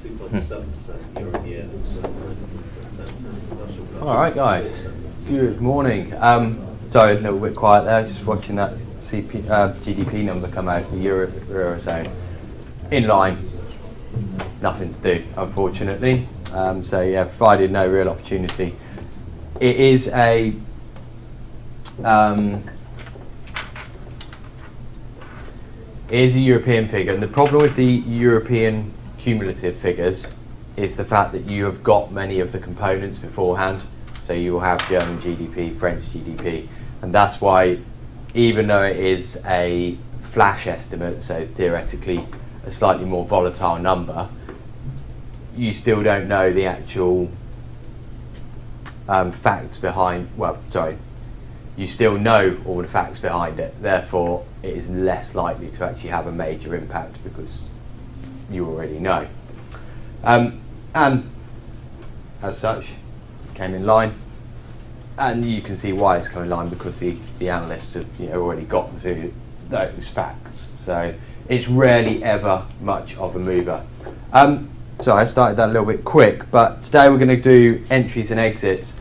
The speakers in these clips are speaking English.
2.7% year on year. All right, guys. Good morning. Sorry, a little bit quiet there. Just watching that GDP number come out, the Eurozone. In line. Nothing to do, unfortunately. So yeah, provided no real opportunity. It is a European figure, and the problem with the European cumulative figures is the fact that you have got many of the components beforehand. So you will have German GDP, French GDP, and that's why, even though it is a flash estimate, so theoretically a slightly more volatile number, you still don't know the actual facts behind, you still know all the facts behind it, therefore it is less likely to actually have a major impact because you already know. And as such, it came in line, and you can see why it's come in line because the analysts have already got to those facts. So it's rarely ever much of a mover. So I started that a little bit quick, but today we're going to do entries and exits.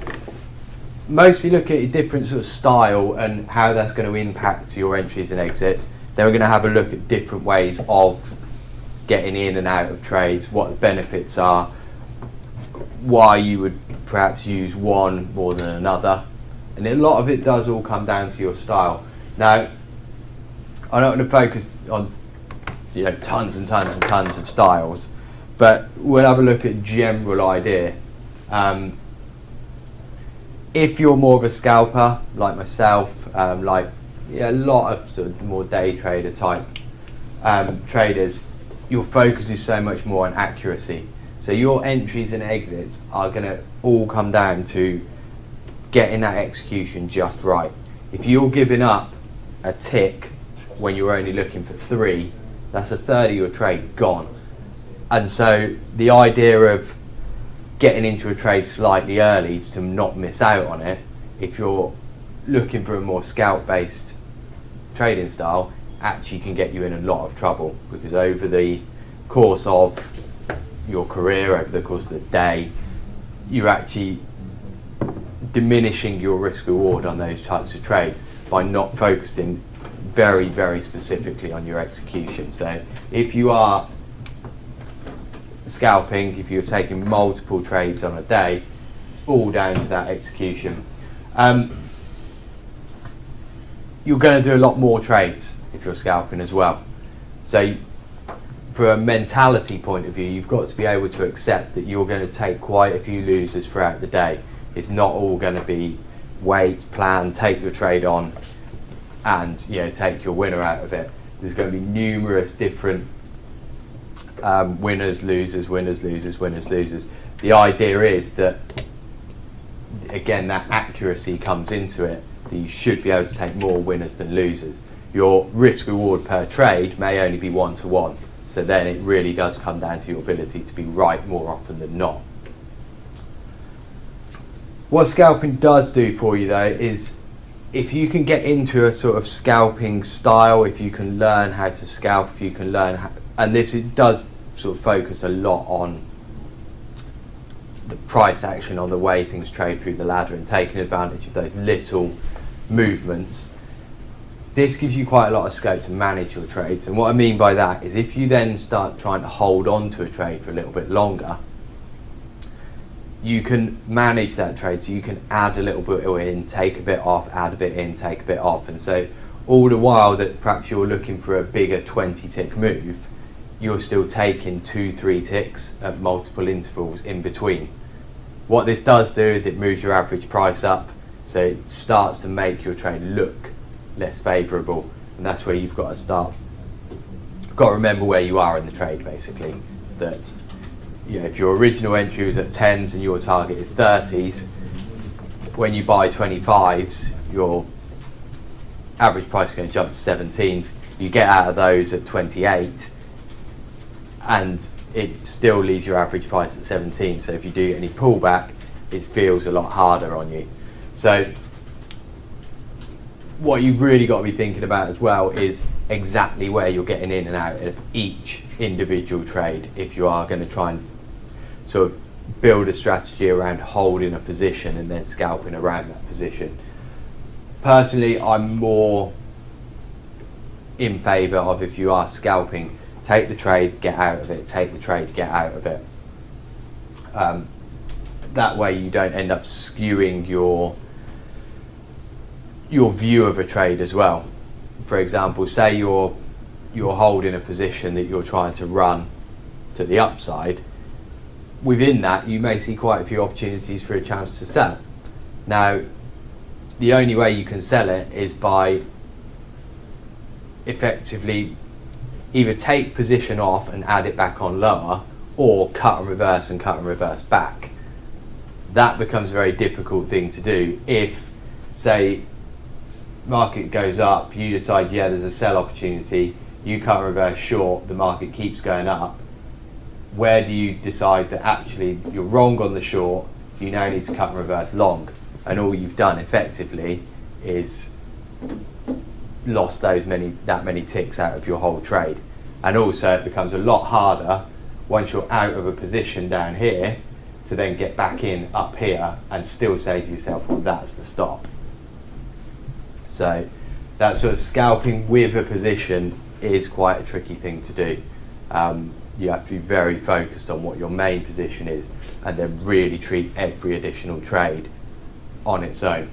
Mostly look at a different sort of style and how that's going to impact your entries and exits. Then we're going to have a look at different ways of getting in and out of trades, what the benefits are, why you would perhaps use one more than another, and a lot of it does all come down to your style. Now, I'm not going to focus on tons and tons and tons of styles, but we'll have a look at general idea. If you're more of a scalper like myself, a lot of sort of more day trader type traders, your focus is so much more on accuracy. So your entries and exits are going to all come down to getting that execution just right. If you're giving up a tick when you're only looking for 3, that's a third of your trade gone. And so the idea of getting into a trade slightly early to not miss out on it, if you're looking for a more scalp-based trading style, actually can get you in a lot of trouble, because over the course of your career, over the course of the day, you're actually diminishing your risk reward on those types of trades by not focusing very, very specifically on your execution. So if you are scalping, if you're taking multiple trades on a day, all down to that execution. You're going to do a lot more trades if you're scalping as well. So from a mentality point of view, you've got to be able to accept that you're going to take quite a few losers throughout the day. It's not all going to be wait, plan, take your trade on and take your winner out of it. There's going to be numerous different winners, losers, winners, losers, winners, losers. The idea is that, again, that accuracy comes into it, that you should be able to take more winners than losers. Your risk reward per trade may only be 1-to-1, so then it really does come down to your ability to be right more often than not. What scalping does do for you though is, if you can get into a sort of scalping style, if you can learn how to scalp, if you can learn how, and it does sort of focus a lot on the price action, on the way things trade through the ladder and taking advantage of those little movements. This gives you quite a lot of scope to manage your trades, and what I mean by that is if you then start trying to hold on to a trade for a little bit longer, you can manage that trade, so you can add a little bit in, take a bit off, add a bit in, take a bit off, and so all the while that perhaps you're looking for a bigger 20 tick move, you're still taking 2-3 ticks at multiple intervals in between. What this does do is it moves your average price up, so it starts to make your trade look less favourable, and that's where you've got to start. You've got to remember where you are in the trade, basically. That if your original entry was at 10s and your target is 30s, when you buy 25s, your average price is going to jump to 17s. You get out of those at 28, and it still leaves your average price at 17. So if you do any pullback, it feels a lot harder on you. So what you've really got to be thinking about as well is, exactly where you're getting in and out of each individual trade if you are going to try and sort of build a strategy around holding a position and then scalping around that position. Personally, I'm more in favour of, if you are scalping, take the trade, get out of it, take the trade, get out of it. That way you don't end up skewing your view of a trade as well. For example, say you're holding a position that you're trying to run to the upside. Within that, you may see quite a few opportunities for a chance to sell. Now, the only way you can sell it is by effectively either take position off and add it back on lower, or cut and reverse back. That becomes a very difficult thing to do if, say, market goes up, you decide, yeah, there's a sell opportunity, you cut and reverse short, the market keeps going up. Where do you decide that actually you're wrong on the short, you now need to cut and reverse long, and all you've done effectively is lost that many ticks out of your whole trade. And also it becomes a lot harder once you're out of a position down here to then get back in up here and still say to yourself, well, that's the stop. So that sort of scalping with a position is quite a tricky thing to do. You have to be very focused on what your main position is and then really treat every additional trade on its own.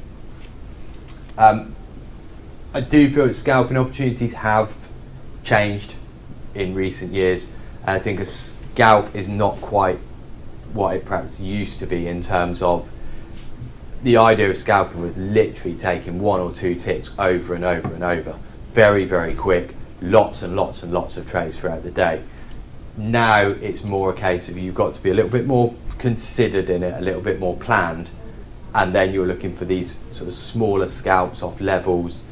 I do feel that scalping opportunities have changed in recent years, and I think a scalp is not quite what it perhaps used to be, in terms of the idea of scalping was literally taking one or two ticks over and over and over, very, very quick, lots and lots and lots of trades throughout the day. Now it's more a case of you've got to be a little bit more considered in it, a little bit more planned, and then you're looking for these sort of smaller scalps off levels,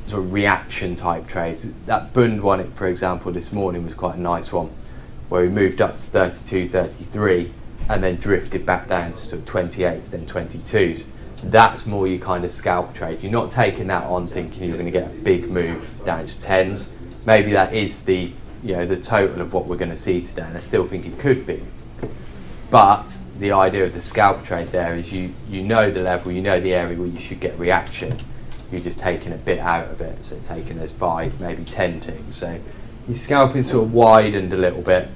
sort of reaction type trades. That Bund one, for example, this morning was quite a nice one, where we moved up to 32, 33 and then drifted back down to sort of 28s, then 22s. That's more your kind of scalp trade. You're not taking that on thinking you're going to get a big move down to 10s. Maybe that is the total of what we're going to see today, and I still think it could be. But the idea of the scalp trade there is you know the level, you know the area where you should get reaction. You're just taking a bit out of it, so taking those 5, maybe 10 ticks. So your scalping sort of widened a little bit,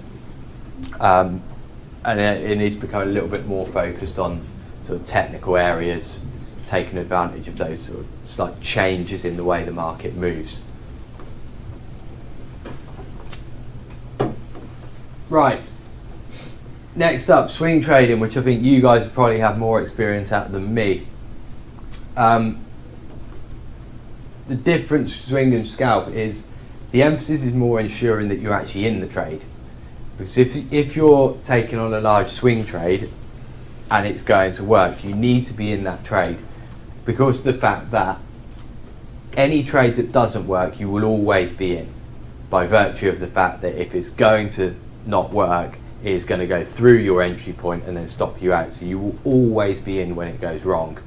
and it needs to become a little bit more focused on sort of technical areas, taking advantage of those sort of slight changes in the way the market moves. Right, next up, swing trading, which I think you guys probably have more experience at than me. The difference between swing and scalp is the emphasis is more ensuring that you're actually in the trade. Because if you're taking on a large swing trade and it's going to work, you need to be in that trade, because of the fact that any trade that doesn't work, you will always be in, by virtue of the fact that if it's going to not work, it is going to go through your entry point and then stop you out. So you will always be in when it goes wrong.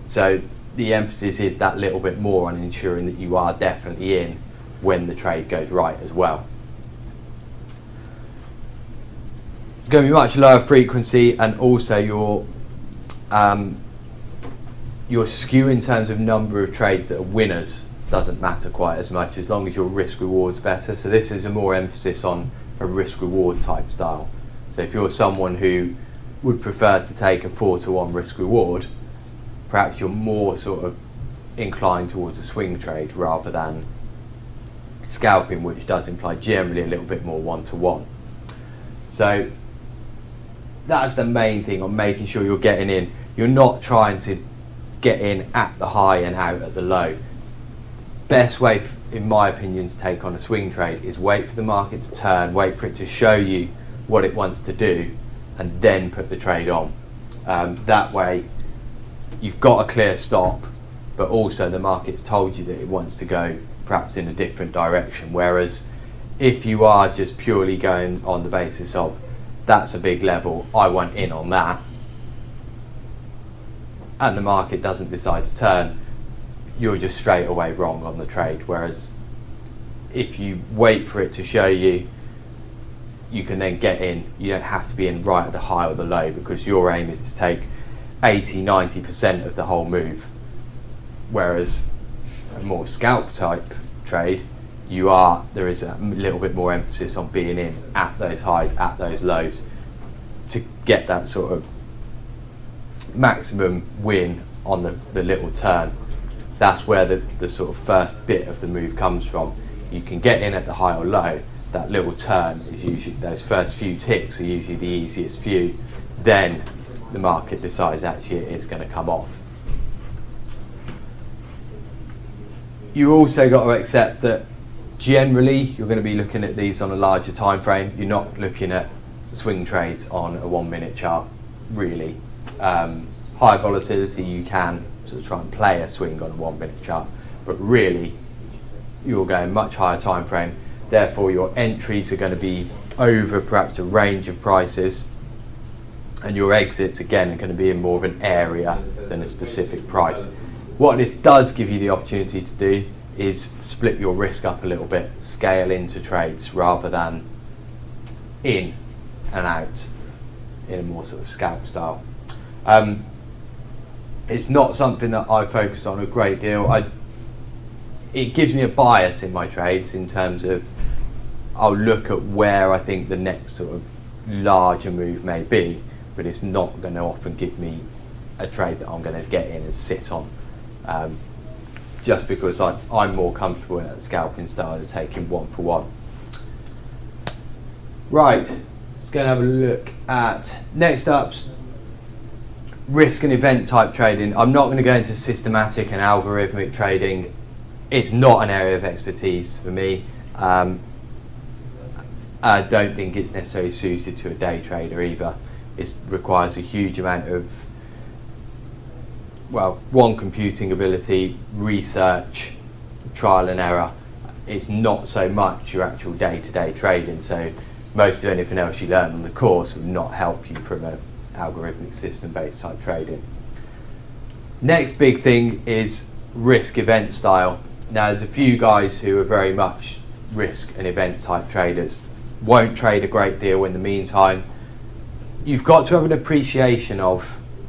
So the emphasis is that little bit more on ensuring that you are definitely in when the trade goes right as well. It's going to be much lower frequency, and also your skew in terms of number of trades that are winners doesn't matter quite as much, as long as your risk reward's better. So this is a more emphasis on a risk reward type style. So if you're someone who would prefer to take a 4-to-1 risk reward, perhaps you're more sort of inclined towards a swing trade rather than scalping, which does imply generally a little bit more 1-to-1. So that's the main thing, on making sure you're getting in. You're not trying to get in at the high and out at the low. Best way, in my opinion, to take on a swing trade is wait for the market to turn, wait for it to show you what it wants to do, and then put the trade on. That way you've got a clear stop, but also the market's told you that it wants to go perhaps in a different direction. Whereas if you are just purely going on the basis of that's a big level, I want in on that, and the market doesn't decide to turn, you're just straight away wrong on the trade. Whereas if you wait for it to show you, you can then get in. You don't have to be in right at the high or the low, because your aim is to take 80-90% of the whole move. Whereas a more scalp type trade, there is a little bit more emphasis on being in at those highs, at those lows, to get that sort of maximum win on the little turn. So that's where the sort of first bit of the move comes from. You can get in at the high or low. That little turn is usually, those first few ticks are usually the easiest few. Then the market decides actually it is going to come off. You also got to accept that generally you're going to be looking at these on a larger time frame. You're not looking at swing trades on a 1 minute chart, really. High volatility, you can sort of try and play a swing on a 1 minute chart, but really you're going much higher time frame. Therefore your entries are going to be over perhaps a range of prices, and your exits again are going to be in more of an area than a specific price. What this does give you the opportunity to do is split your risk up a little bit, scale into trades rather than in and out in a more sort of scalp style. It's not something that I focus on a great deal. It gives me a bias in my trades in terms of I'll look at where I think the next sort of larger move may be, but it's not going to often give me a trade that I'm going to get in and sit on, just because I'm more comfortable in that scalping style of taking one for one. Right, let's go and have a look at next up's risk and event type trading. I'm not going to go into systematic and algorithmic trading. It's not an area of expertise for me. I don't think it's necessarily suited to a day trader either. It requires a huge amount of, one, computing ability, research, trial and error. It's not so much your actual day-to-day trading, so most of anything else you learn on the course will not help you from an algorithmic system-based type trading. Next big thing is risk event style. Now there's a few guys who are very much risk and event type traders, won't trade a great deal in the meantime. You've got to have an appreciation of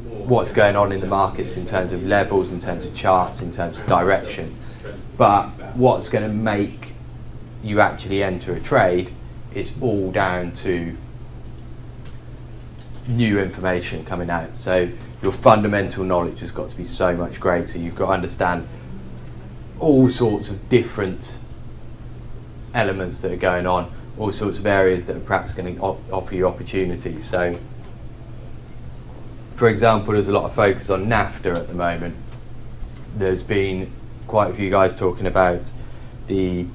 what's going on in the markets in terms of levels, in terms of charts, in terms of direction. But what's going to make you actually enter a trade is all down to new information coming out. So your fundamental knowledge has got to be so much greater. You've got to understand all sorts of different elements that are going on, all sorts of areas that are perhaps going to offer you opportunities. So, for example, there's a lot of focus on NAFTA at the moment. There's been quite a few guys talking about the,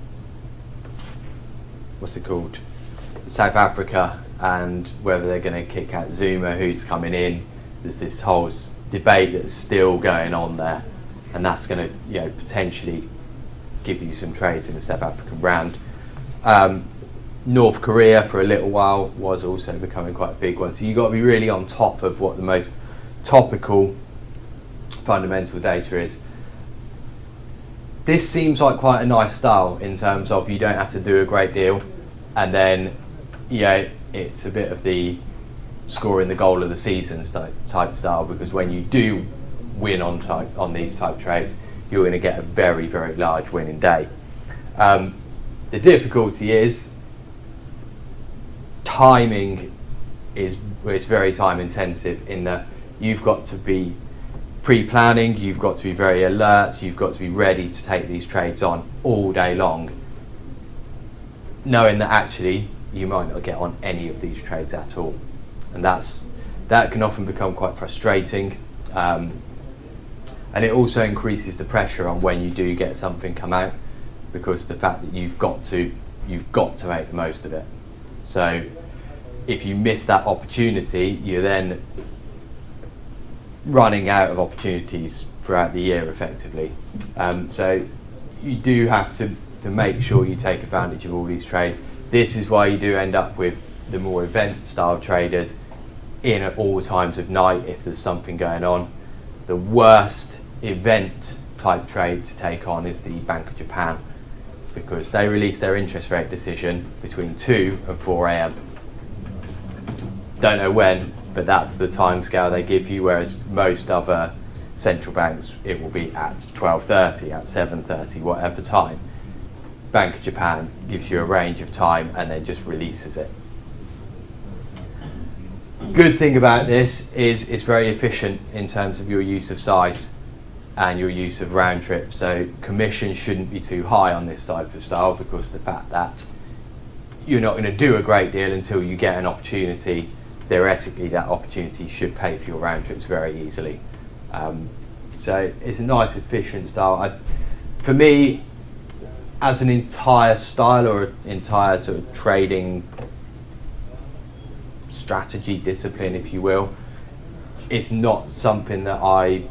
South Africa, and whether they're going to kick out Zuma, who's coming in. There's this whole debate that's still going on there, and that's going to, potentially give you some trades in the South African rand. North Korea for a little while was also becoming quite a big one. So you've got to be really on top of what the most topical fundamental data is. This seems like quite a nice style in terms of you don't have to do a great deal, and then it's a bit of the scoring the goal of the season type style, because when you do win on these type trades, you're going to get a very, very large winning day. The difficulty is timing is very time intensive, in that you've got to be pre-planning, you've got to be very alert, you've got to be ready to take these trades on all day long, knowing that actually you might not get on any of these trades at all. And that can often become quite frustrating, and it also increases the pressure on when you do get something come out, because the fact that you've got to make the most of it. So if you miss that opportunity, you're then running out of opportunities throughout the year effectively. So you do have to make sure you take advantage of all these trades. This is why you do end up with the more event style traders in at all times of night if there's something going on. The worst event type trade to take on is the Bank of Japan. because they release their interest rate decision between 2 and 4 a.m. Don't know when, but that's the time scale they give you, whereas most other central banks, it will be at 12:30, at 7:30, whatever time. Bank of Japan gives you a range of time and then just releases it. Good thing about this is it's very efficient in terms of your use of size and your use of round trip. So commission shouldn't be too high on this type of style, because the fact that you're not going to do a great deal until you get an opportunity. Theoretically, that opportunity should pay for your round trips very easily. So it's a nice efficient style. For me, as an entire style or entire sort of trading strategy discipline, if you will, it's not something that I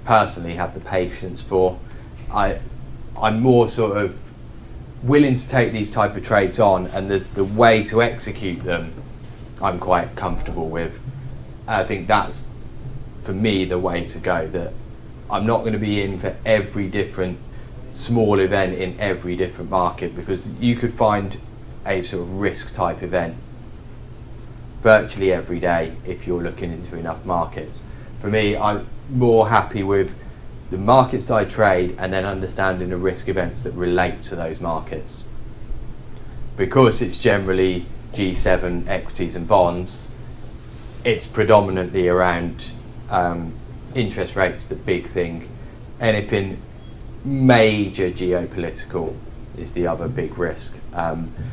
personally have the patience for. I'm more sort of willing to take these type of trades on, and the way to execute them I'm quite comfortable with. I think that's, for me, the way to go. That I'm not going to be in for every different small event in every different market, because you could find a sort of risk type event virtually every day if you're looking into enough markets. For me, I'm more happy with the markets that I trade and then understanding the risk events that relate to those markets. Because it's generally G7 equities and bonds, it's predominantly around interest rates, the big thing. Anything major geopolitical is the other big risk.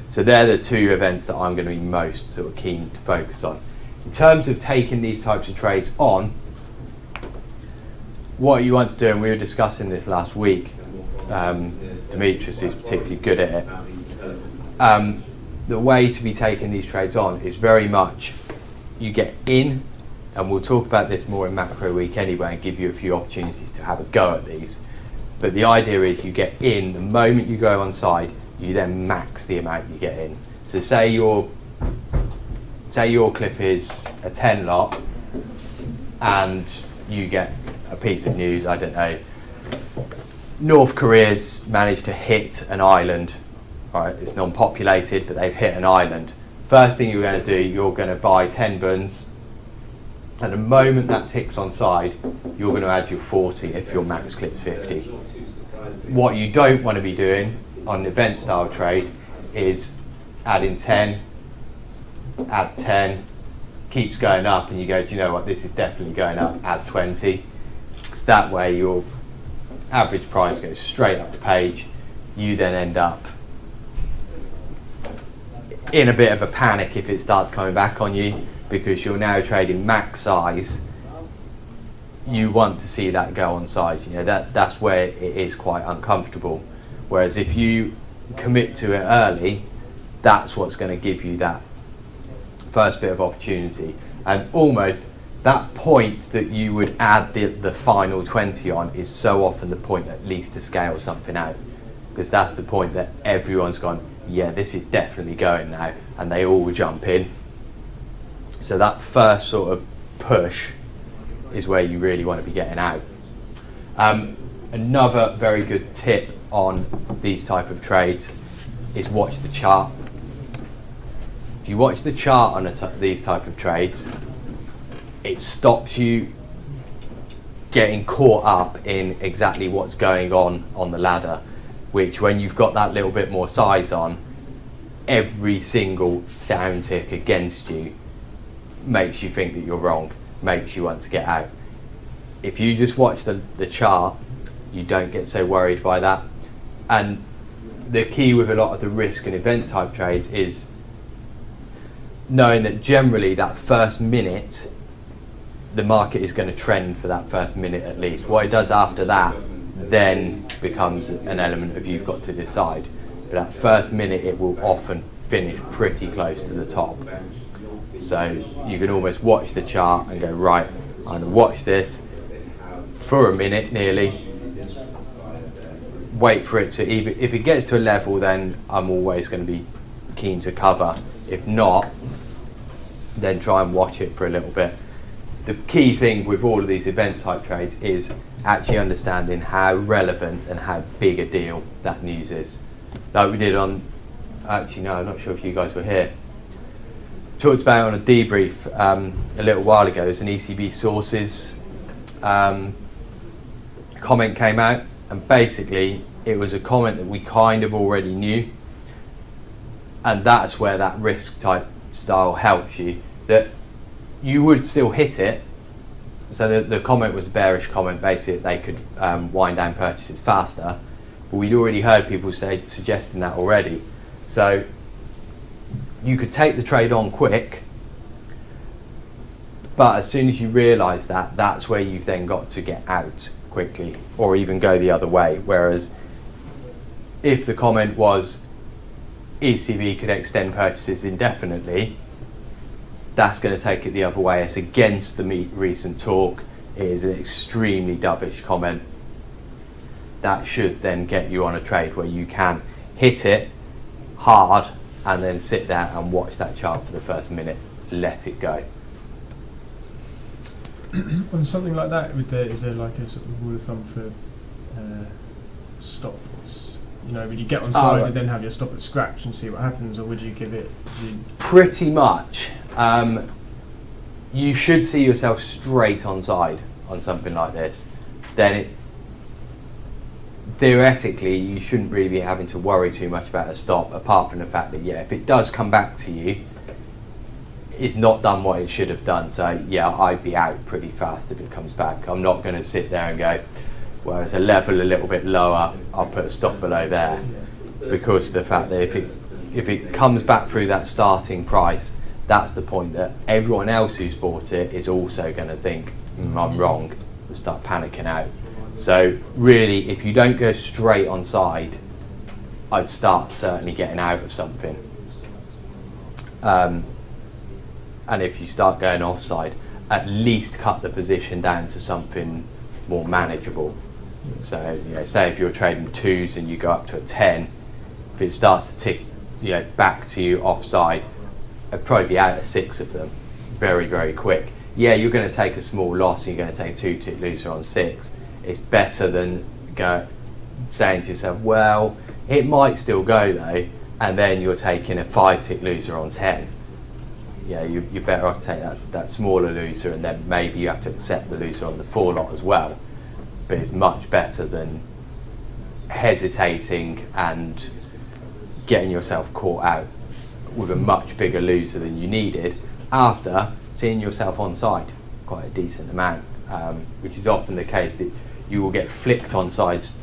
So they're the two events that I'm going to be most sort of keen to focus on. In terms of taking these types of trades on, what you want to do, and we were discussing this last week, Demetrius is particularly good at it, the way to be taking these trades on is very much you get in, and we'll talk about this more in macro week anyway and give you a few opportunities to have a go at these. But the idea is you get in, the moment you go on side, you then max the amount you get in. So say your clip is a 10 lot and you get a piece of news, I don't know, North Korea's managed to hit an island, right? It's non-populated, but they've hit an island. First thing you're going to do, you're going to buy 10 buns, and the moment that ticks on side, you're going to add your 40 if your max clip's 50. What you don't want to be doing on an event style trade is adding 10, add 10, keeps going up, and you go, do you know what, this is definitely going up, add 20. Because that way your average price goes straight up the page. You then end up in a bit of a panic if it starts coming back on you, because you're now trading max size. You want to see that go on side. You know, that's where it is quite uncomfortable. Whereas if you commit to it early, that's what's going to give you that first bit of opportunity. And almost that point that you would add the final 20 on is so often the point at least to scale something out, because that's the point that everyone's gone, yeah, this is definitely going now, and they all jump in. So that first sort of push is where you really want to be getting out. Another very good tip on these type of trades is watch the chart. If you watch the chart on these type of trades, it stops you getting caught up in exactly what's going on the ladder, which when you've got that little bit more size on, every single downtick against you makes you think that you're wrong, makes you want to get out. If you just watch the chart, you don't get so worried by that. And the key with a lot of the risk and event type trades is knowing that generally that first minute, the market is going to trend for that first minute at least. What it does after that then becomes an element of you've got to decide. But that first minute, it will often finish pretty close to the top. So you can almost watch the chart and go, right, I'm going to watch this for a minute nearly, wait for it to, even if it gets to a level, then I'm always going to be keen to cover. If not, then try and watch it for a little bit. the key thing with all of these event type trades is actually understanding how relevant and how big a deal that news is. Like we did on, actually no, I'm not sure if you guys were here, talked about on a debrief a little while ago. As an ECB sources comment came out, and basically it was a comment that we kind of already knew, and that's where that risk type style helps you, that you would still hit it. So the comment was a bearish comment, basically they could wind down purchases faster, but we'd already heard people suggesting that already. So you could take the trade on quick, but as soon as you realise that, that's where you've then got to get out quickly, or even go the other way. Whereas if the comment was ECB could extend purchases indefinitely, that's going to take it the other way. It's against the recent talk. It is an extremely dovish comment. That should then get you on a trade where you can hit it hard and then sit there and watch that chart for the first minute, let it go. On something like that, is there like a sort of rule of thumb for stops? You know, would you get on side and then have your stop at scratch and see what happens, or would you give it? Pretty much. You should see yourself straight on side on something like this. Then theoretically, you shouldn't really be having to worry too much about a stop, apart from the fact that, yeah, if it does come back to you, it's not done what it should have done. So yeah, I'd be out pretty fast if it comes back. I'm not going to sit there and go, well, it's a level a little bit lower, I'll put a stop below there, because the fact that if it comes back through that starting price, that's the point that everyone else who's bought it is also going to think, I'm wrong, and start panicking out. So really, if you don't go straight on side, I'd start certainly getting out of something. And if you start going offside, at least cut the position down to something more manageable. So, you know, say if you're trading 2s and you go up to a 10, if it starts to tick, you know, back to you offside, I'd probably be out of 6 of them very, very quick. Yeah, you're going to take a small loss and you're going to take a 2-tick loser on 6. It's better than saying to yourself, well, it might still go though, and then you're taking a 5-tick loser on 10. Yeah, you're better off to take that smaller loser, and then maybe you have to accept the loser on the 4 lot as well. But it's much better than hesitating and getting yourself caught out with a much bigger loser than you needed after seeing yourself on side quite a decent amount, which is often the case, that you will get flicked on sides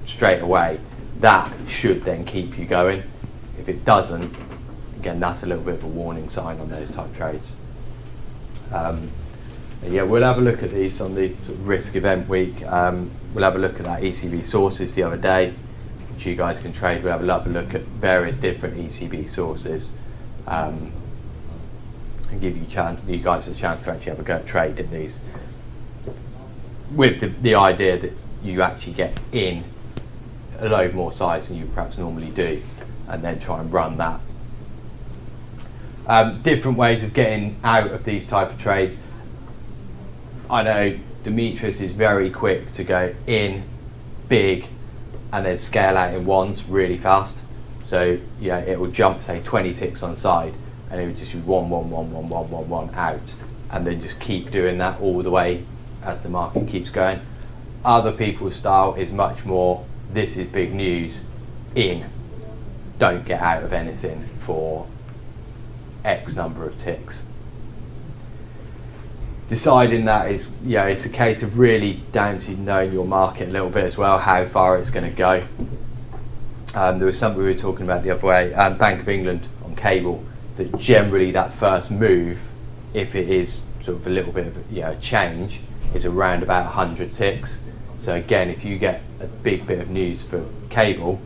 straight away. That should then keep you going. If it doesn't, again, that's a little bit of a warning sign on those type trades. Yeah, we'll have a look at these on the sort of risk event week. We'll have a look at that ECB sources the other day, which you guys can trade. We'll have a look at various different ECB sources, and give you guys a chance to actually have a go at trade in these, with the idea that you actually get in a load more size than you perhaps normally do, and then try and run that. Different ways of getting out of these type of trades. I know Demetrius is very quick to go in big and then scale out in ones really fast. So yeah, it will jump say 20 ticks on side, and it would just be 1, 1, 1, 1, 1, 1, 1 out, and then just keep doing that all the way as the market keeps going. Other people's style is much more, this is big news, in, don't get out of anything for X number of ticks. Deciding that is, yeah, it's a case of really down to knowing your market a little bit as well, how far it's going to go. There was something we were talking about the other way, Bank of England on cable, that generally that first move, if it is sort of a little bit of change, is around about 100 ticks. So again, if you get a big bit of news for cable,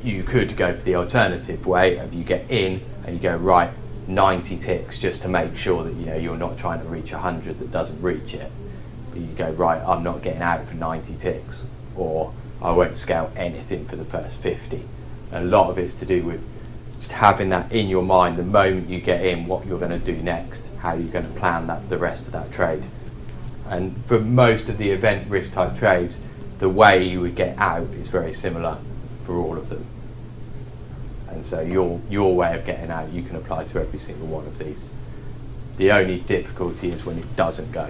you could go for the alternative way of you get in and you go, right, 90 ticks, just to make sure that you're not trying to reach 100 that doesn't reach it. But you go, right, I'm not getting out for 90 ticks, or I won't scale anything for the first 50. And a lot of it's to do with just having that in your mind the moment you get in, what you're going to do next, how you're going to plan the rest of that trade. And for most of the event risk type trades, the way you would get out is very similar for all of them. And so your way of getting out, you can apply to every single one of these. The only difficulty is when it doesn't go.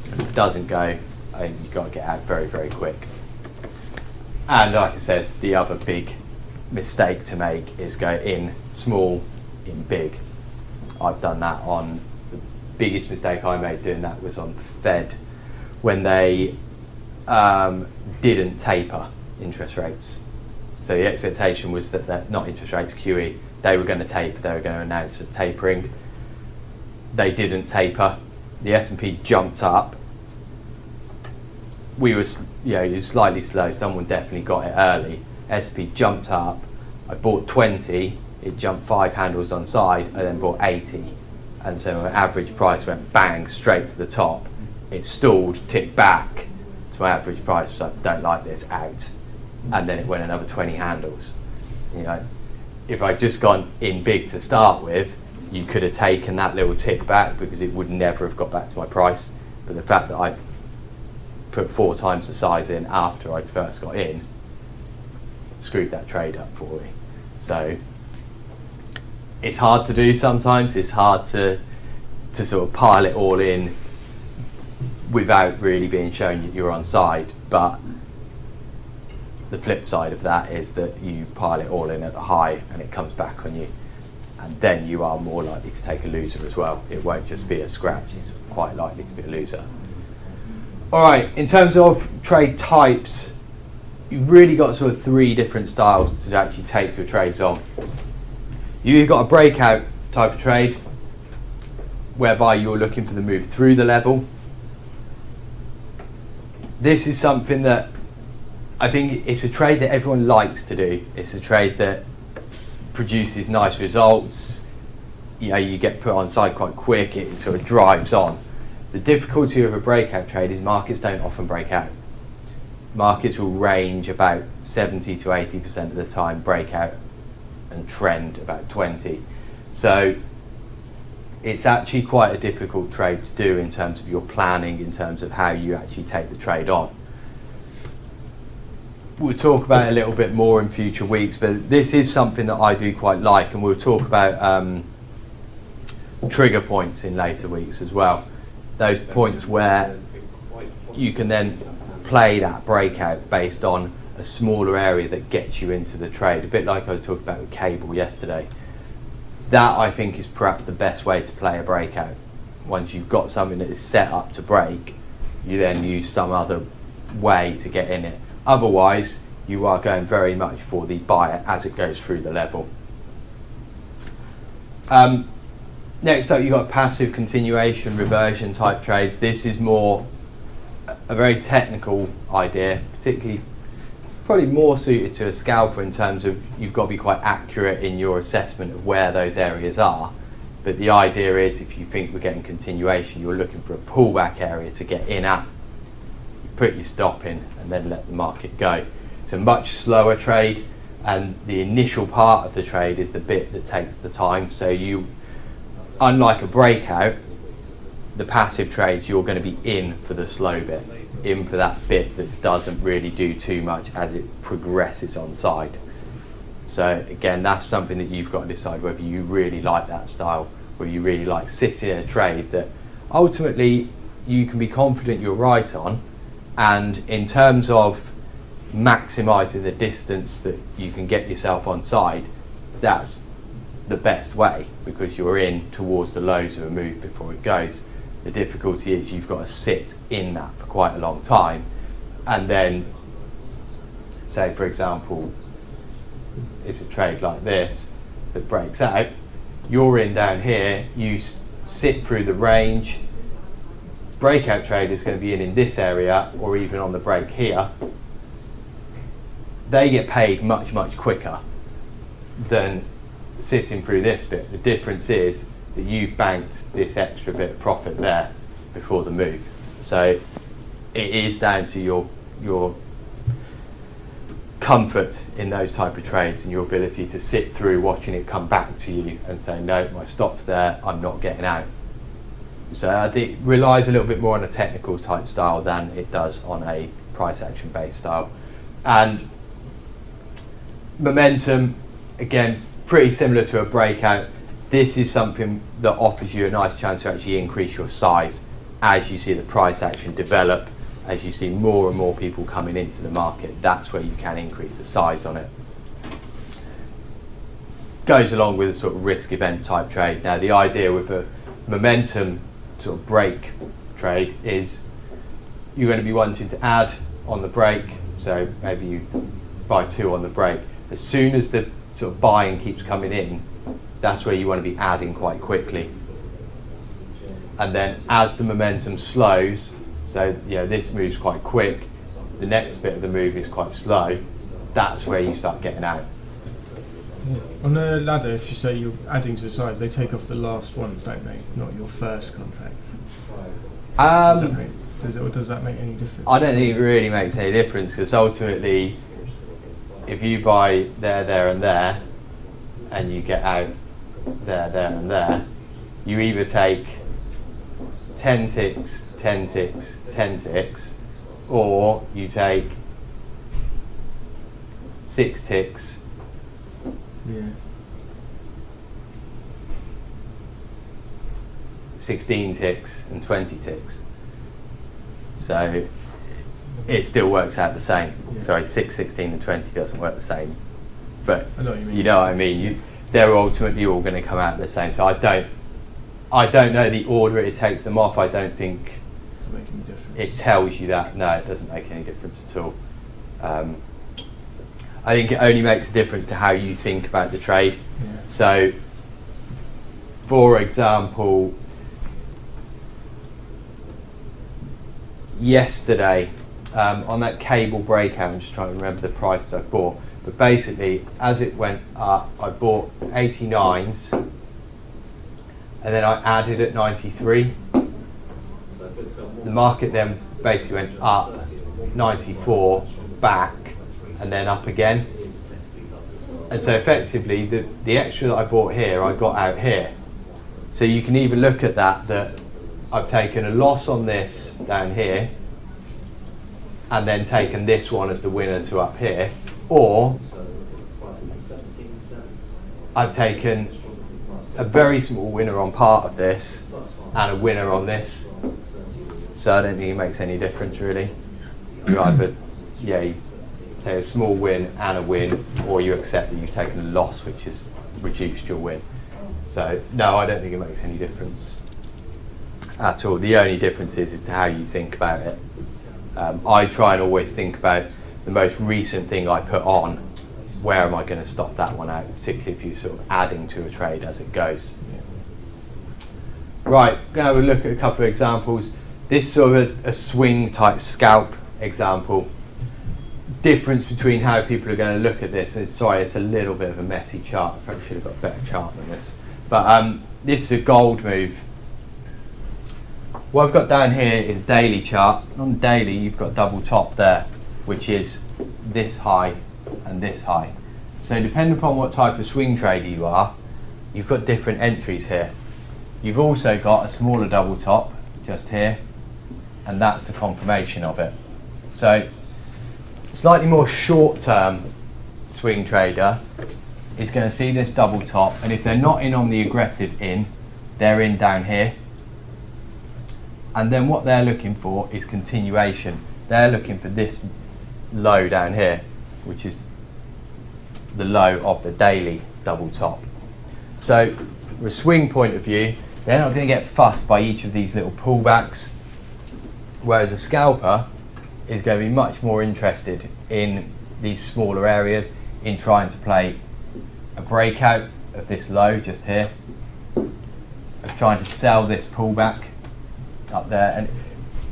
If it doesn't go, you've got to get out very, very quick. And like I said, the other big mistake to make is go in small, in big. I've done that on, the biggest mistake I made doing that was on Fed, when they didn't taper interest rates. So the expectation was that not interest rates, QE, they were going to taper, they were going to announce a tapering. They didn't taper. The S&P jumped up. We were, it was slightly slow. Someone definitely got it early. S&P jumped up. I bought 20. It jumped 5 handles on side. I then bought 80, and so my average price went bang straight to the top. It stalled, ticked back to my average price. So I don't like this, out, and then it went another 20 handles. If I'd just gone in big to start with, you could have taken that little tick back because it would never have got back to my price. But the fact that I put 4 times the size in after I first got in screwed that trade up for me. So it's hard to do sometimes. It's hard to sort of pile it all in without really being shown that you're on side. But the flip side of that is that you pile it all in at the high and it comes back on you, and then you are more likely to take a loser as well. It won't just be a scratch, it's quite likely to be a loser. All right, in terms of trade types, you've really got sort of 3 different styles to actually take your trades on. You've got a breakout type of trade, whereby you're looking for the move through the level. This is something that I think it's a trade that everyone likes to do. It's a trade that produces nice results. You get put on side quite quick, it sort of drives on. The difficulty of a breakout trade is markets don't often break out. Markets will range about 70 to 80% of the time, breakout, and trend about 20. So it's actually quite a difficult trade to do in terms of your planning, in terms of how you actually take the trade on. We'll talk about it a little bit more in future weeks, but this is something that I do quite like, and we'll talk about trigger points in later weeks as well. Those points where you can then play that breakout based on a smaller area that gets you into the trade, a bit like I was talking about with cable yesterday. That, I think, is perhaps the best way to play a breakout. Once you've got something that is set up to break, you then use some other way to get in it. Otherwise, you are going very much for the buyer as it goes through the level. Next up, you've got passive continuation, reversion type trades. This is more a very technical idea, particularly probably more suited to a scalper in terms of you've got to be quite accurate in your assessment of where those areas are. But the idea is, if you think we're getting continuation, you're looking for a pullback area to get in at. You put your stop in and then let the market go. It's a much slower trade, and the initial part of the trade is the bit that takes the time. So you, unlike a breakout, the passive trades, you're going to be in for the slow bit, in for that bit that doesn't really do too much as it progresses on side. So again, that's something that you've got to decide whether you really like that style, whether you really like sitting in a trade that ultimately you can be confident you're right on, and in terms of maximising the distance that you can get yourself on side, that's the best way, because you're in towards the lows of a move before it goes. The difficulty is you've got to sit in that for quite a long time, and then, say for example, it's a trade like this that breaks out, you're in down here, you sit through the range, breakout trade is going to be in this area or even on the break here. They get paid much, much quicker than sitting through this bit. The difference is that you've banked this extra bit of profit there before the move. So it is down to your comfort in those type of trades and your ability to sit through watching it come back to you and say, no, my stop's there, I'm not getting out. So I think it relies a little bit more on a technical type style than it does on a price action based style. And momentum, again, pretty similar to a breakout. This is something that offers you a nice chance to actually increase your size as you see the price action develop, as you see more and more people coming into the market. That's where you can increase the size on it. Goes along with a sort of risk event type trade. Now the idea with a momentum sort of break trade is you're going to be wanting to add on the break, so maybe you buy 2 on the break. As soon as the sort of buying keeps coming in, that's where you want to be adding quite quickly. And then as the momentum slows, so this moves quite quick, the next bit of the move is quite slow, that's where you start getting out. On a ladder, if you say you're adding to the size, they take off the last ones, don't they? Not your first contract. Does that make any difference? I don't think it really makes any difference, because ultimately, if you buy there, and there, and you get out there, and there, you either take 10 ticks, 10 ticks, 10 ticks, or you take 6 ticks, 16 ticks and 20 ticks. So it still works out the same. Sorry, 6, 16 and 20 doesn't work the same. But I know what you mean. You know what I mean. They're ultimately all going to come out the same. So I don't know the order it takes them off. I don't think Doesn't make any difference. it tells you that. No, it doesn't make any difference at all. I think it only makes a difference to how you think about the trade. Yeah. So, for example, yesterday on that cable breakout, I'm just trying to remember the price I bought, but basically as it went up, I bought 89s and then I added at 93. The market then basically went up 94, back, and then up again. And so effectively the extra that I bought here, I got out here. So you can either look at that I've taken a loss on this down here and then taken this one as the winner to up here, or I've taken a very small winner on part of this and a winner on this. So I don't think it makes any difference really. You either you take a small win and a win, or you accept that you've taken a loss which has reduced your win. So no, I don't think it makes any difference at all. The only difference is to how you think about it. I try and always think about the most recent thing I put on. Where am I going to stop that one out, particularly if you're sort of adding to a trade as it goes. Right, going to have a look at a couple of examples. This sort of a swing type scalp example. Difference between how people are going to look at this. Sorry, it's a little bit of a messy chart. I probably should have got a better chart than this. But this is a gold move. What I've got down here is a daily chart. On the daily, you've got a double top there, which is this high and this high. So depending upon what type of swing trader you are, you've got different entries here. You've also got a smaller double top just here, and that's the confirmation of it. So slightly more short-term swing trader is going to see this double top, and if they're not in on the aggressive in, they're in down here. And then what they're looking for is continuation. They're looking for this low down here, which is the low of the daily double top. So from a swing point of view, they're not going to get fussed by each of these little pullbacks, whereas a scalper is going to be much more interested in these smaller areas, in trying to play a breakout of this low just here, of trying to sell this pullback up there. And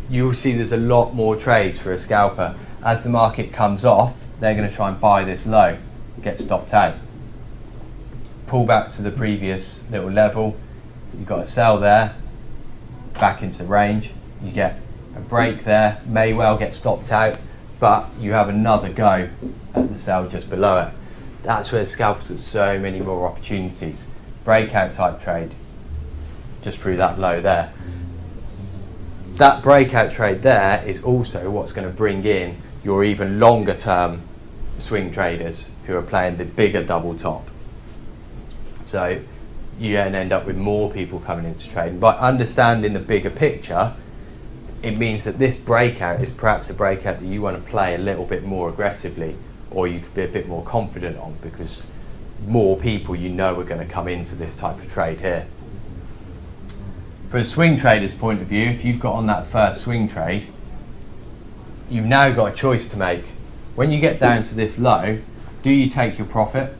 you'll see there's a lot more trades for a scalper. As the market comes off, they're going to try and buy this low, get stopped out, pull back to the previous little level, you've got to sell there, back into the range, you get a break there, may well get stopped out, but you have another go at the sell just below it. That's where scalpers got so many more opportunities. Breakout type trade, just through that low there. That breakout trade there is also what's going to bring in your even longer term swing traders who are playing the bigger double top. So you then end up with more people coming into trading. By understanding the bigger picture, it means that this breakout is perhaps a breakout that you want to play a little bit more aggressively, or you could be a bit more confident on, because more people you know are going to come into this type of trade here. From a swing trader's point of view, if you've got on that first swing trade, you've now got a choice to make. When you get down to this low, do you take your profit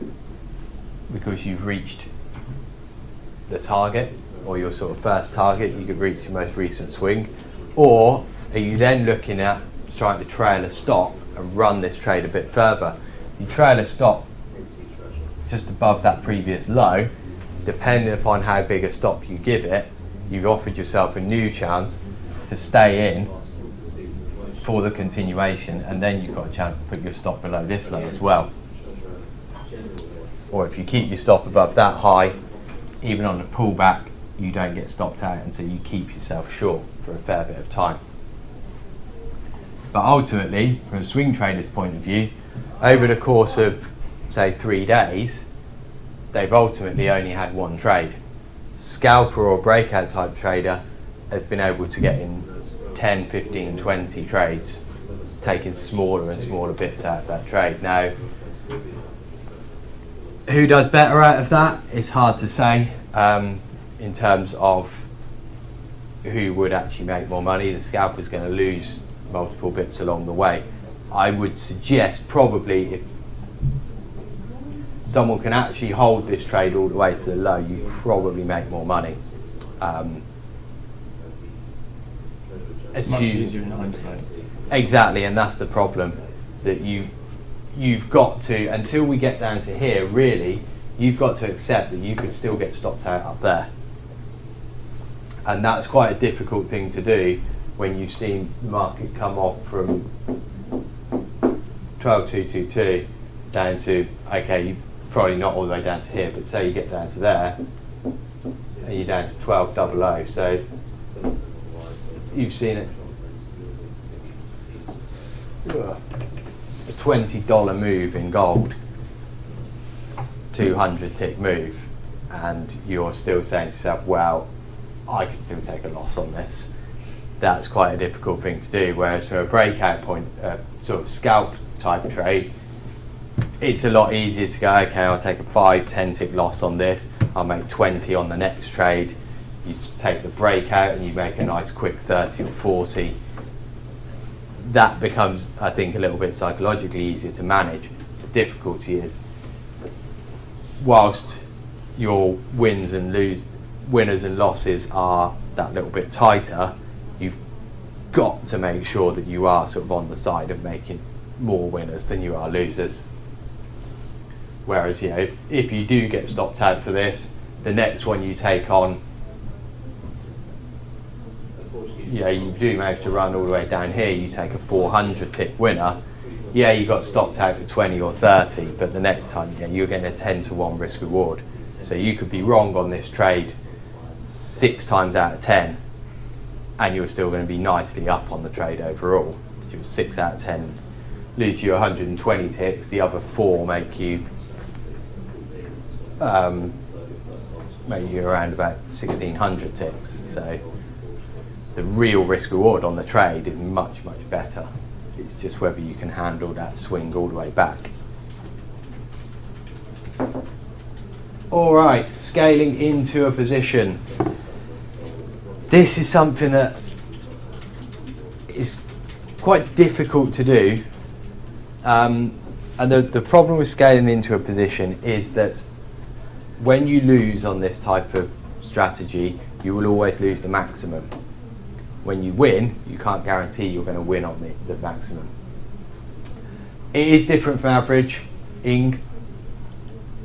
because you've reached the target, or your sort of first target, you could reach your most recent swing, or are you then looking at trying to trail a stop and run this trade a bit further? You trail a stop just above that previous low, depending upon how big a stop you give it, you've offered yourself a new chance to stay in for the continuation, and then you've got a chance to put your stop below this low as well. Or if you keep your stop above that high, even on the pullback, you don't get stopped out, and so you keep yourself short for a fair bit of time. But ultimately, from a swing trader's point of view, over the course of, say, 3 days, they've ultimately only had one trade. Scalper or breakout type trader has been able to get in 10, 15, 20 trades, taking smaller and smaller bits out of that trade. Now, who does better out of that? It's hard to say in terms of who would actually make more money. The scalper's going to lose multiple bits along the way. I would suggest probably if someone can actually hold this trade all the way to the low, you probably make more money. Much easier in hindsight. Exactly, and that's the problem, that you've got to, until we get down to here, really, you've got to accept that you could still get stopped out up there. And that's quite a difficult thing to do when you've seen the market come off from 12,222 down to, okay, you're probably not all the way down to here, but say you get down to there, and you're down to 12,000, so you've seen it. A $20 move in gold, 200 tick move, and you're still saying to yourself, well, I can still take a loss on this. That's quite a difficult thing to do. Whereas for a breakout point, sort of scalp type trade, it's a lot easier to go, okay, I'll take a 5-10 tick loss on this, I'll make 20 on the next trade. You take the breakout and you make a nice quick 30 or 40. That becomes, I think, a little bit psychologically easier to manage. The difficulty is, whilst your winners and losses are that little bit tighter, you've got to make sure that you are sort of on the side of making more winners than you are losers. Whereas, you know, if you do get stopped out for this, the next one you take on, yeah, you do manage to run all the way down here, you take a 400 tick winner, yeah, you got stopped out for 20 or 30, but the next time, yeah, you're getting a 10 to 1 risk reward. So you could be wrong on this trade 6 times out of 10, and you're still going to be nicely up on the trade overall. If you're 6 out of 10, lose you 120 ticks, the other 4 make you around about 1,600 ticks. So the real risk reward on the trade is much, much better. It's just whether you can handle that swing all the way back. All right, scaling into a position. This is something that is quite difficult to do. And the problem with scaling into a position is that when you lose on this type of strategy, you will always lose the maximum. When you win, you can't guarantee you're going to win on the maximum. It is different from averaging.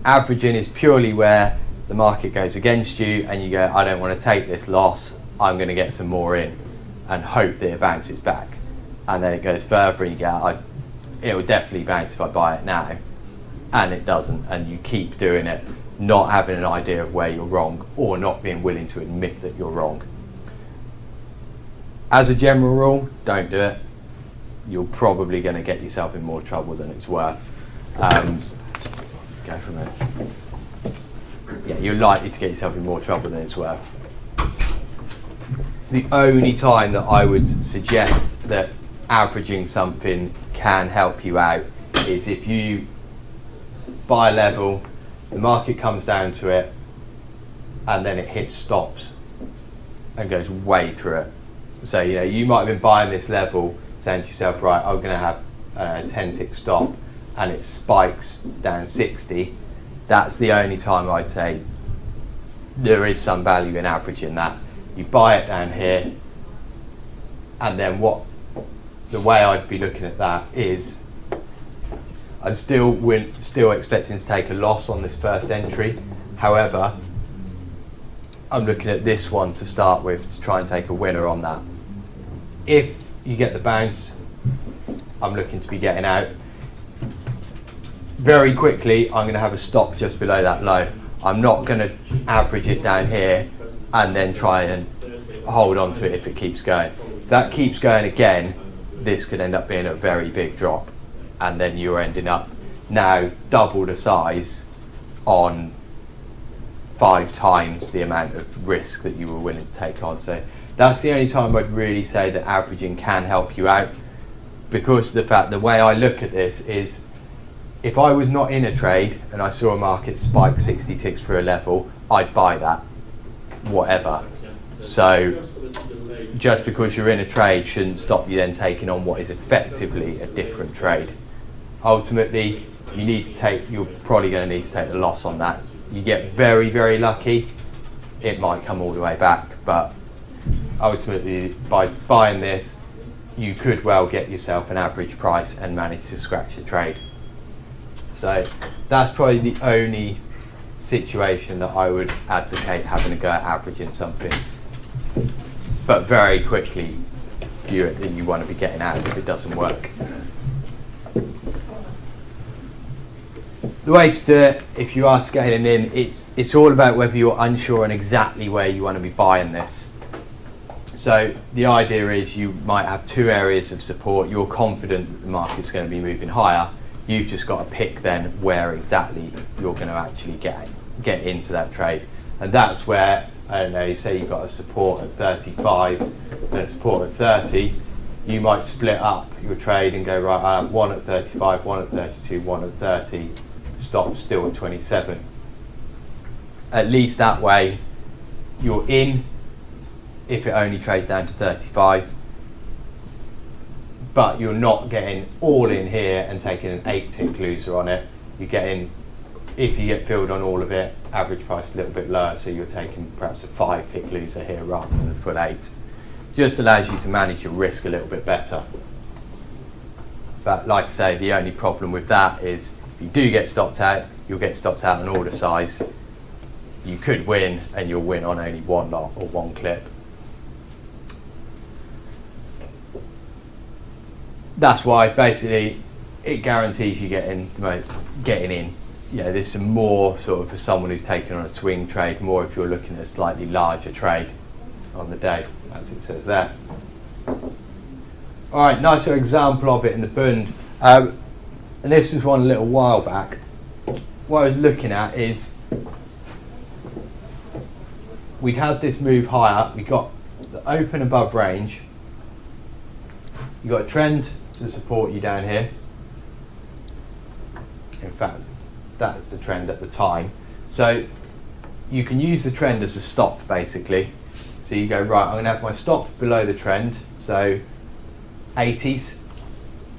Averaging is purely where the market goes against you and you go, I don't want to take this loss, I'm going to get some more in and hope that it bounces back. And then it goes further and you go, it will definitely bounce if I buy it now, and it doesn't, and you keep doing it, not having an idea of where you're wrong or not being willing to admit that you're wrong. As a general rule, don't do it. You're probably going to get yourself in more trouble than it's worth. Go from there. Yeah, you're likely to get yourself in more trouble than it's worth. The only time that I would suggest that averaging something can help you out is if you buy a level, the market comes down to it, and then it hits stops and goes way through it. So you might have been buying this level, saying to yourself, right, I'm going to have a 10 tick stop, and it spikes down 60. That's the only time I'd say there is some value in averaging that. You buy it down here, and then the way I'd be looking at that is I'm still expecting to take a loss on this first entry. However, I'm looking at this one to start with to try and take a winner on that. If you get the bounce, I'm looking to be getting out. Very quickly, I'm going to have a stop just below that low. I'm not going to average it down here and then try and hold on to it if it keeps going. If that keeps going again, this could end up being a very big drop, and then you're ending up now double the size on 5 times the amount of risk that you were willing to take on. So that's the only time I'd really say that averaging can help you out, because the way I look at this is, if I was not in a trade and I saw a market spike 60 ticks through a level, I'd buy that, whatever. So just because you're in a trade shouldn't stop you then taking on what is effectively a different trade. Ultimately, you're probably going to need to take the loss on that. You get very, very lucky, it might come all the way back, but ultimately by buying this, you could well get yourself an average price and manage to scratch the trade. So that's probably the only situation that I would advocate having a go at averaging something. But very quickly view it that you want to be getting out if it doesn't work. The way to do it, if you are scaling in, it's all about whether you're unsure on exactly where you want to be buying this. So the idea is you might have 2 areas of support. You're confident that the market's going to be moving higher. You've just got to pick then where exactly you're going to actually get into that trade. And that's where, I don't know, say you've got a support at 35 and a support at 30, you might split up your trade and go, right, I have one at 35, one at 32, one at 30, stop still at 27. At least that way you're in if it only trades down to 35, but you're not getting all in here and taking an 8 tick loser on it. You're getting, if you get filled on all of it, average price a little bit lower, so you're taking perhaps a 5 tick loser here rather than a full 8. Just allows you to manage your risk a little bit better. But like I say, the only problem with that is if you do get stopped out, you'll get stopped out on order size. You could win, and you'll win on only one lot or one clip. That's why basically it guarantees you getting in. There's some more sort of for someone who's taken on a swing trade, more if you're looking at a slightly larger trade on the day, as it says there. All right, nice example of it in the bund. And this was one a little while back. What I was looking at is we'd had this move higher. We got the open above range. You got a trend to support you down here. In fact, that's the trend at the time. So you can use the trend as a stop, basically. So you go, right, I'm going to have my stop below the trend, so 80s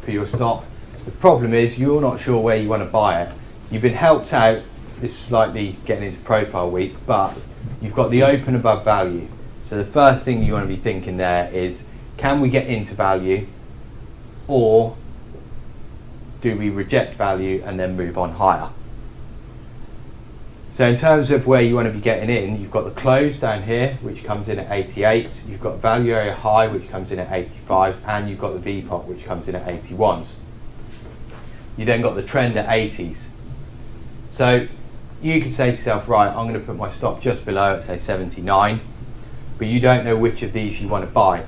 for your stop. The problem is you're not sure where you want to buy it. You've been helped out, this is slightly getting into profile week, but you've got the open above value. So the first thing you want to be thinking there is, can we get into value, or do we reject value and then move on higher? So in terms of where you want to be getting in, you've got the close down here, which comes in at 88s. You've got value area high, which comes in at 85s, and you've got the VPOT, which comes in at 81s. You then got the trend at 80s. So you could say to yourself, right, I'm going to put my stop just below at say 79, but you don't know which of these you want to buy.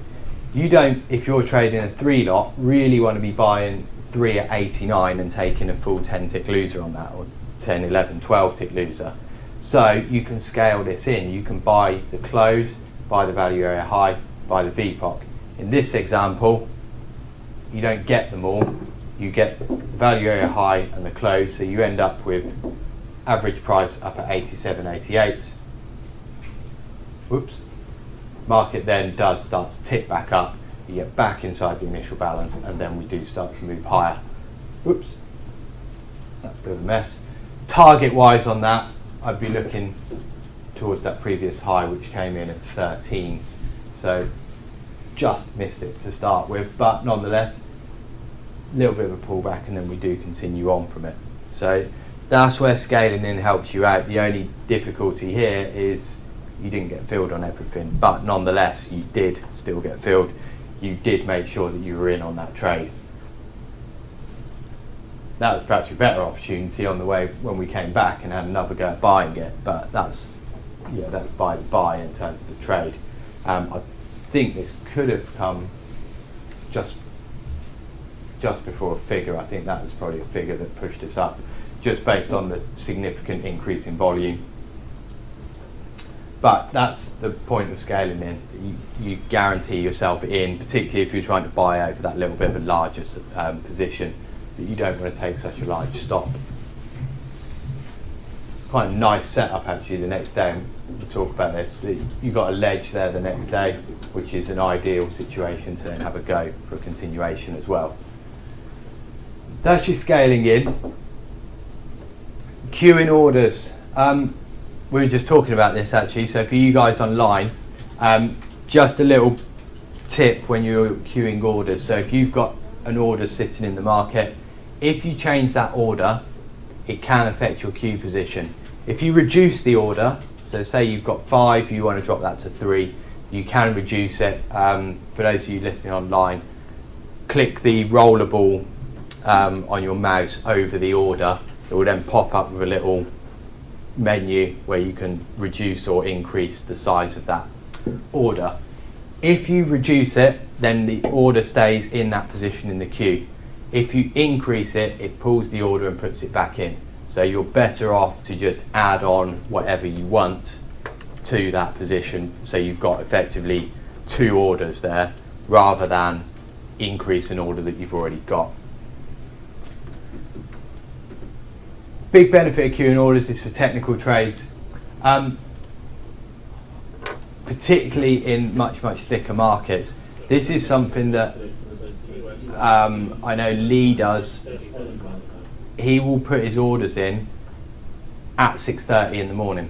You don't, if you're trading a 3 lot, really want to be buying 3 at 89 and taking a full 10 tick loser on that, or 10, 11, 12 tick loser. So you can scale this in. You can buy the close, buy the value area high, buy the VPOC. In this example, you don't get them all. You get the value area high and the close, so you end up with average price up at 87, 88. Whoops. Market then does start to tick back up. You get back inside the initial balance, and then we do start to move higher. Whoops. That's a bit of a mess. Target wise on that, I'd be looking towards that previous high, which came in at 13s. So just missed it to start with, but nonetheless, a little bit of a pullback, and then we do continue on from it. So that's where scaling in helps you out. The only difficulty here is you didn't get filled on everything, but nonetheless, you did still get filled. You did make sure that you were in on that trade. That was perhaps a better opportunity on the way when we came back and had another go at buying it, but that's by the by in terms of the trade. I think this could have come just before a figure. I think that was probably a figure that pushed us up, just based on the significant increase in volume. But that's the point of scaling in. You guarantee yourself in, particularly if you're trying to buy over that little bit of a larger position, that you don't want to take such a large stop. Quite a nice setup actually the next day, and we'll talk about this. You've got a ledge there the next day, which is an ideal situation to then have a go for a continuation as well. So that's your scaling in. Queuing orders. We were just talking about this actually, so for you guys online, just a little tip when you're queuing orders. So if you've got an order sitting in the market, if you change that order, it can affect your queue position. If you reduce the order, so say you've got 5, you want to drop that to 3, you can reduce it. For those of you listening online, click the rollable on your mouse over the order. It will then pop up with a little menu where you can reduce or increase the size of that order. If you reduce it, then the order stays in that position in the queue. If you increase it, it pulls the order and puts it back in. So you're better off to just add on whatever you want to that position, so you've got effectively 2 orders there rather than increase an order that you've already got. Big benefit of queuing orders is for technical trades, particularly in much thicker markets. This is something that I know Lee does. He will put his orders in at 6:30 in the morning,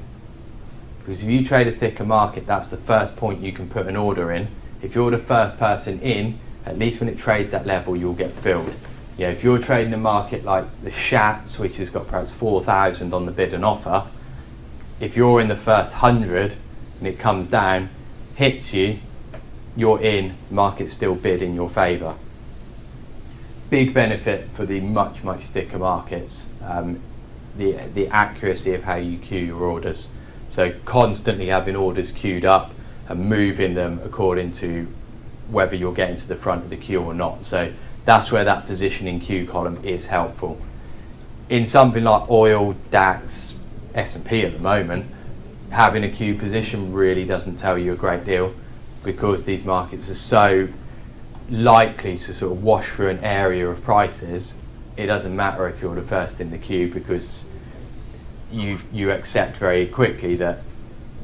because if you trade a thicker market, that's the first point you can put an order in. If you're the first person in, at least when it trades that level, you'll get filled. Yeah, if you're trading a market like the Schatz, which has got perhaps 4,000 on the bid and offer, if you're in the first 100 and it comes down, hits you, you're in, market's still bid in your favour. Big benefit for the much thicker markets, the accuracy of how you queue your orders. So constantly having orders queued up and moving them according to whether you're getting to the front of the queue or not. So that's where that positioning queue column is helpful. In something like oil, DAX, S&P at the moment, having a queue position really doesn't tell you a great deal, because these markets are so likely to sort of wash through an area of prices. It doesn't matter if you're the first in the queue, because you accept very quickly that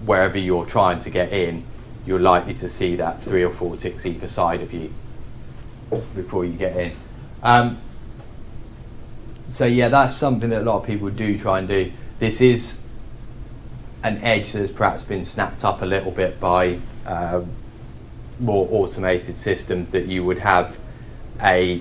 wherever you're trying to get in, you're likely to see that 3 or 4 ticks either side of you before you get in. So yeah, that's something that a lot of people do try and do. This is an edge that has perhaps been snapped up a little bit by more automated systems, that you would have a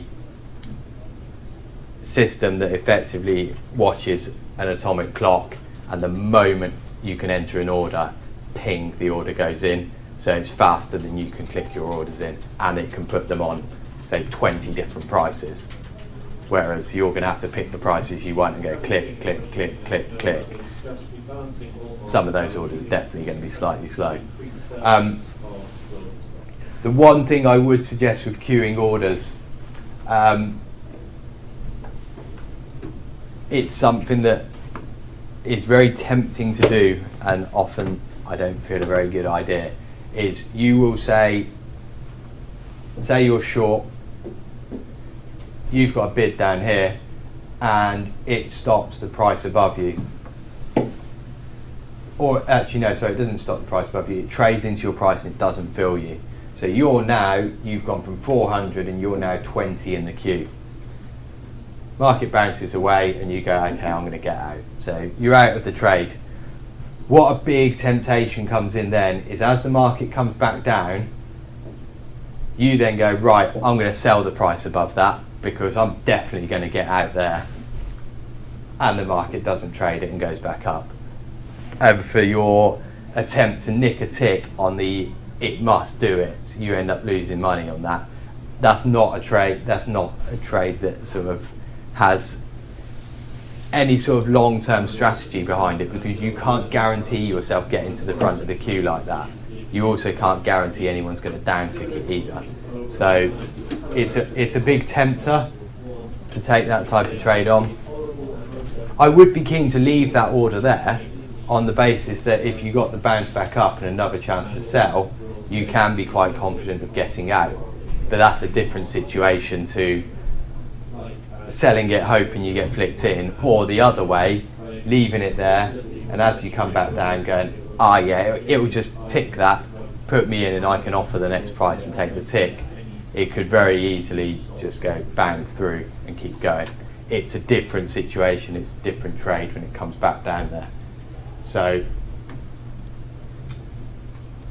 system that effectively watches an atomic clock, and the moment you can enter an order, ping, the order goes in. So it's faster than you can click your orders in, and it can put them on, say, 20 different prices. whereas you're going to have to pick the prices you want and go click, click, click, click, click. Some of those orders are definitely going to be slightly slow. The one thing I would suggest with queuing orders, it's something that is very tempting to do, and often I don't feel a very good idea, is you will say you're short, you've got a bid down here, and it stops the price above you. Or actually no, sorry, it doesn't stop the price above you, it trades into your price and it doesn't fill you. So you've gone from 400 and you're now 20 in the queue. Market bounces away and you go, okay, I'm going to get out. So you're out of the trade. What a big temptation comes in then is, as the market comes back down, you then go, right, I'm going to sell the price above that because I'm definitely going to get out there. And the market doesn't trade it and goes back up. And for your attempt to nick a tick on the it must do it, you end up losing money on that. That's not a trade. That's not a trade that sort of has any sort of long-term strategy behind it, because you can't guarantee yourself getting to the front of the queue like that. You also can't guarantee anyone's going to down tick it either. So it's a big tempter to take that type of trade on. I would be keen to leave that order there on the basis that if you got the bounce back up and another chance to sell, you can be quite confident of getting out. But that's a different situation to selling it hoping you get flicked in, or the other way, leaving it there, and as you come back down going, yeah, it will just tick that, put me in and I can offer the next price and take the tick. It could very easily just go bang through and keep going. It's a different situation, it's a different trade when it comes back down there. So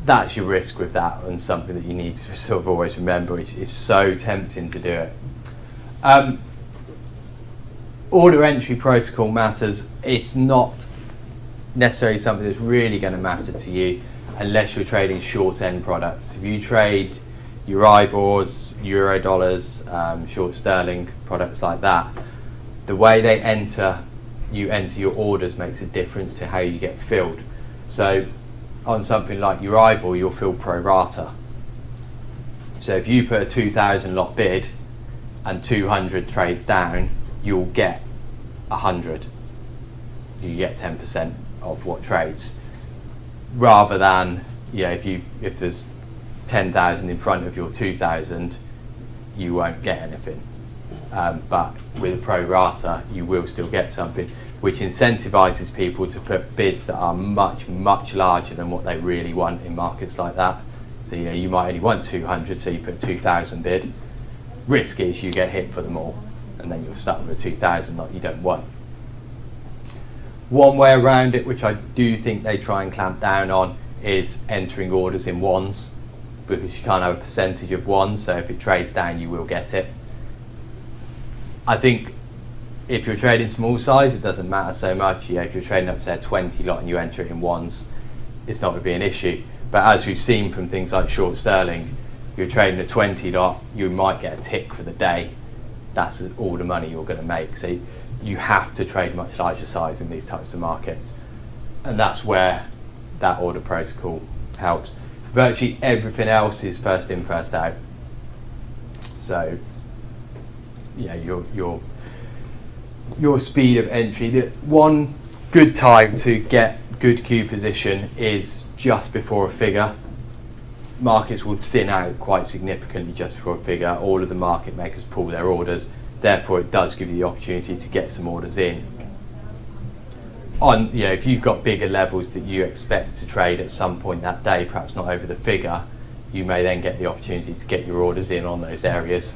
that's your risk with that, and something that you need to sort of always remember. It's so tempting to do it. Order entry protocol matters. It's not necessarily something that's really going to matter to you unless you're trading short end products. If you trade Euribors, Euro dollars, short sterling products like that, the way you enter your orders makes a difference to how you get filled. So on something like Euribor, you'll fill pro rata. So if you put a 2,000 lot bid and 200 trades down, you'll get 100. You get 10% of what trades, rather than if there's 10,000 in front of your 2,000, you won't get anything. But with a pro rata, you will still get something, which incentivizes people to put bids that are much, much larger than what they really want in markets like that. So you might only want 200, so you put 2,000 bid. Risk is you get hit for them all, and then you're stuck with a 2,000 lot you don't want. One way around it, which I do think they try and clamp down on, is entering orders in ones, because you can't have a percentage of ones, so if it trades down you will get it. I think if you're trading small size, it doesn't matter so much. If you're trading up, say, a 20 lot and you enter it in ones, it's not going to be an issue. But as we've seen from things like short sterling, if you're trading a 20 lot, you might get a tick for the day. That's all the money you're going to make. So you have to trade much larger size in these types of markets. And that's where that order protocol helps. Virtually everything else is first in, first out. So your speed of entry. The one good time to get good queue position is just before a figure. Markets will thin out quite significantly just before a figure. All of the market makers pull their orders, therefore it does give you the opportunity to get some orders in. If you've got bigger levels that you expect to trade at some point that day, perhaps not over the figure, you may then get the opportunity to get your orders in on those areas.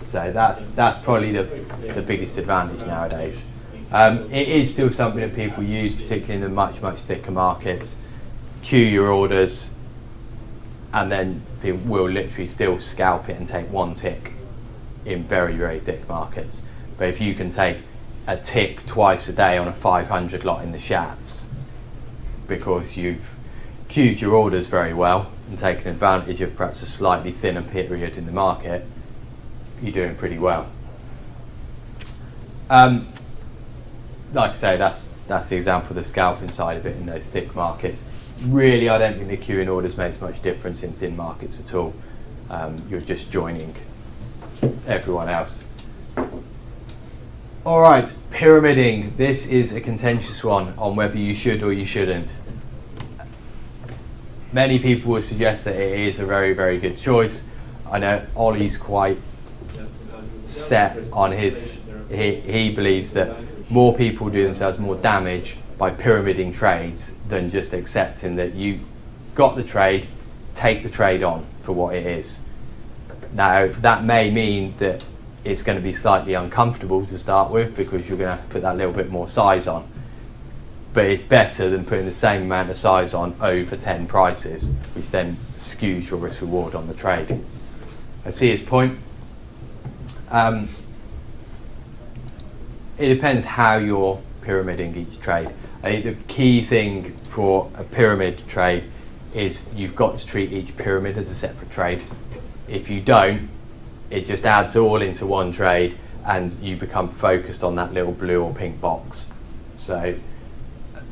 So that's probably the biggest advantage nowadays. It is still something that people use, particularly in the much, much thicker markets. Queue your orders, and then people will literally still scalp it and take one tick in very, very thick markets. But if you can take a tick twice a day on a 500 lot in the shats, because you've queued your orders very well and taken advantage of perhaps a slightly thinner period in the market, you're doing pretty well. Like I say, that's the example of the scalping side of it in those thick markets. Really, I don't think the queuing orders makes much difference in thin markets at all. You're just joining everyone else. All right, pyramiding. This is a contentious one on whether you should or you shouldn't. Many people would suggest that it is a very, very good choice. I know Ollie's quite set on his, he believes that more people do themselves more damage by pyramiding trades than just accepting that you got the trade, take the trade on for what it is. Now, that may mean that it's going to be slightly uncomfortable to start with because you're going to have to put that little bit more size on. But it's better than putting the same amount of size on over 10 prices, which then skews your risk reward on the trade. I see his point. It depends how you're pyramiding each trade. I think the key thing for a pyramid trade is you've got to treat each pyramid as a separate trade. If you don't, it just adds all into one trade and you become focused on that little blue or pink box. So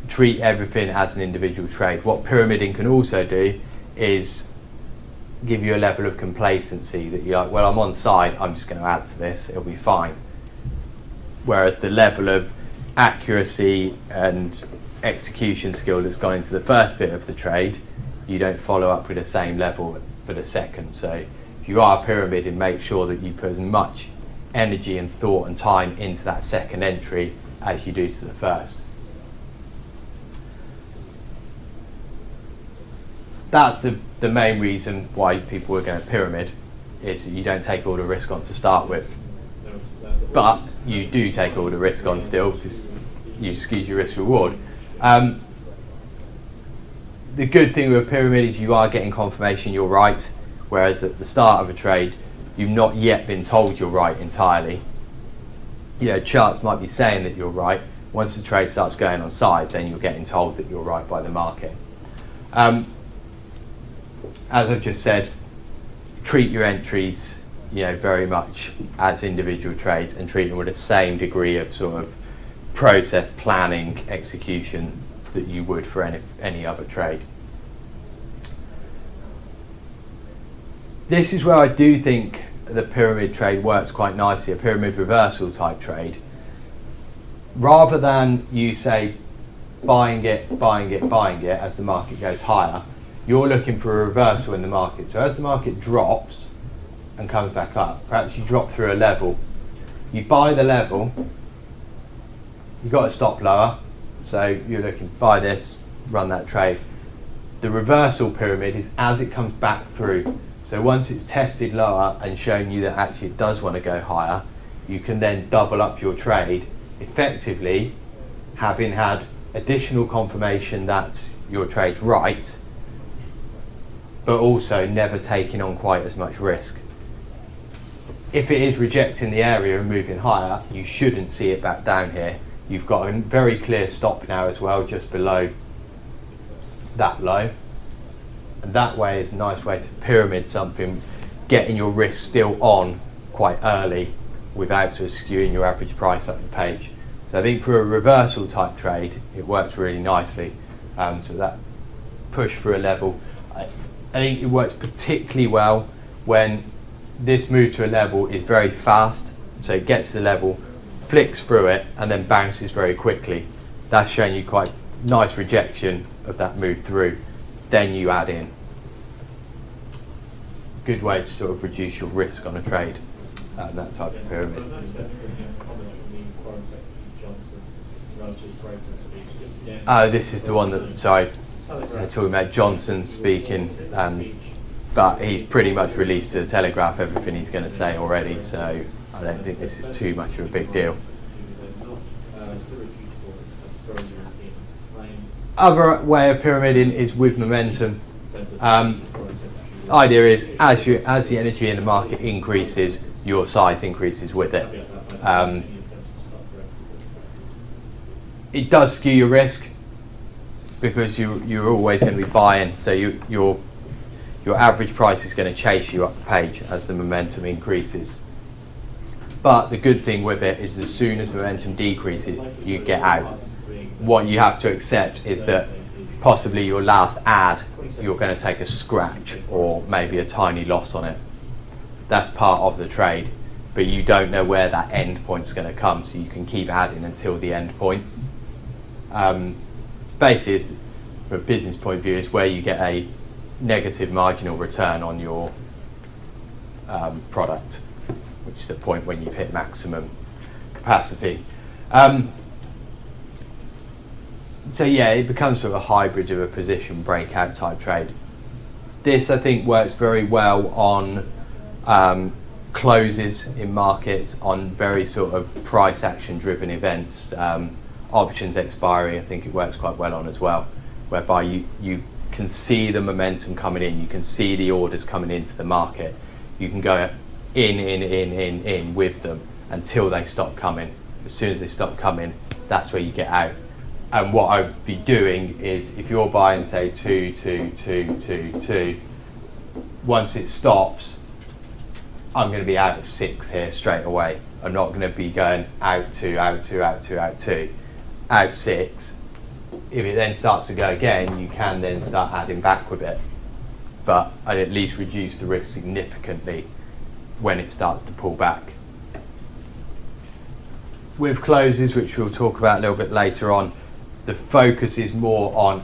treat everything as an individual trade. What pyramiding can also do is give you a level of complacency that you're like, well, I'm on side, I'm just going to add to this, it'll be fine. Whereas the level of accuracy and execution skill that's gone into the first bit of the trade, you don't follow up with the same level for the second. So if you are pyramiding, make sure that you put as much energy and thought and time into that second entry as you do to the first. That's the main reason why people are going to pyramid, is that you don't take all the risk on to start with. But you do take all the risk on still because you skew your risk reward. The good thing with a pyramid is you are getting confirmation you're right, whereas at the start of a trade, you've not yet been told you're right entirely. You know, charts might be saying that you're right. Once the trade starts going on side, then you're getting told that you're right by the market. As I've just said, treat your entries, you know, very much as individual trades and treat them with the same degree of sort of process planning, execution that you would for any other trade. This is where I do think the pyramid trade works quite nicely, a pyramid reversal type trade. Rather than you say buying it as the market goes higher, you're looking for a reversal in the market. So as the market drops and comes back up, perhaps you drop through a level, you buy the level, you've got to stop lower, so you're looking to buy this, run that trade. The reversal pyramid is as it comes back through. So once it's tested lower and shown you that actually it does want to go higher, you can then double up your trade, effectively having had additional confirmation that your trade's right, but also never taking on quite as much risk. If it is rejecting the area and moving higher, you shouldn't see it back down here. You've got a very clear stop now as well, just below that low. And that way is a nice way to pyramid something, getting your risk still on quite early without sort of skewing your average price up the page. So I think for a reversal type trade, it works really nicely. So that push for a level, I think it works particularly well when this move to a level is very fast. So it gets to the level, flicks through it, and then bounces very quickly. That's showing you quite nice rejection of that move through. Then you add in. Good way to sort of reduce your risk on a trade, that type of pyramid. This is the one that, sorry, they're talking about Johnson speaking, but he's pretty much released to the Telegraph everything he's going to say already, so I don't think this is too much of a big deal. Other way of pyramiding is with momentum. Idea is as the energy in the market increases, your size increases with it. It does skew your risk because you're always going to be buying, so your average price is going to chase you up the page as the momentum increases. But the good thing with it is as soon as momentum decreases, you get out. What you have to accept is that possibly your last ad, you're going to take a scratch or maybe a tiny loss on it. That's part of the trade, but you don't know where that end point's going to come, so you can keep adding until the end point. Basically, from a business point of view, is where you get a negative marginal return on your product, which is the point when you've hit maximum capacity. So yeah, it becomes sort of a hybrid of a position breakout type trade. This, I think, works very well on closes in markets, on very sort of price action driven events. Options expiry, I think it works quite well on as well, whereby you can see the momentum coming in, you can see the orders coming into the market, you can go in with them until they stop coming. As soon as they stop coming, that's where you get out. And what I'd be doing is, if you're buying, say, 2, 2, 2, 2, 2, once it stops, I'm going to be out of 6 here straight away. I'm not going to be going out 2, out 2, out 2, out 2, out 6. If it then starts to go again, you can then start adding back with it. But I'd at least reduce the risk significantly when it starts to pull back. With closes, which we'll talk about a little bit later on, the focus is more on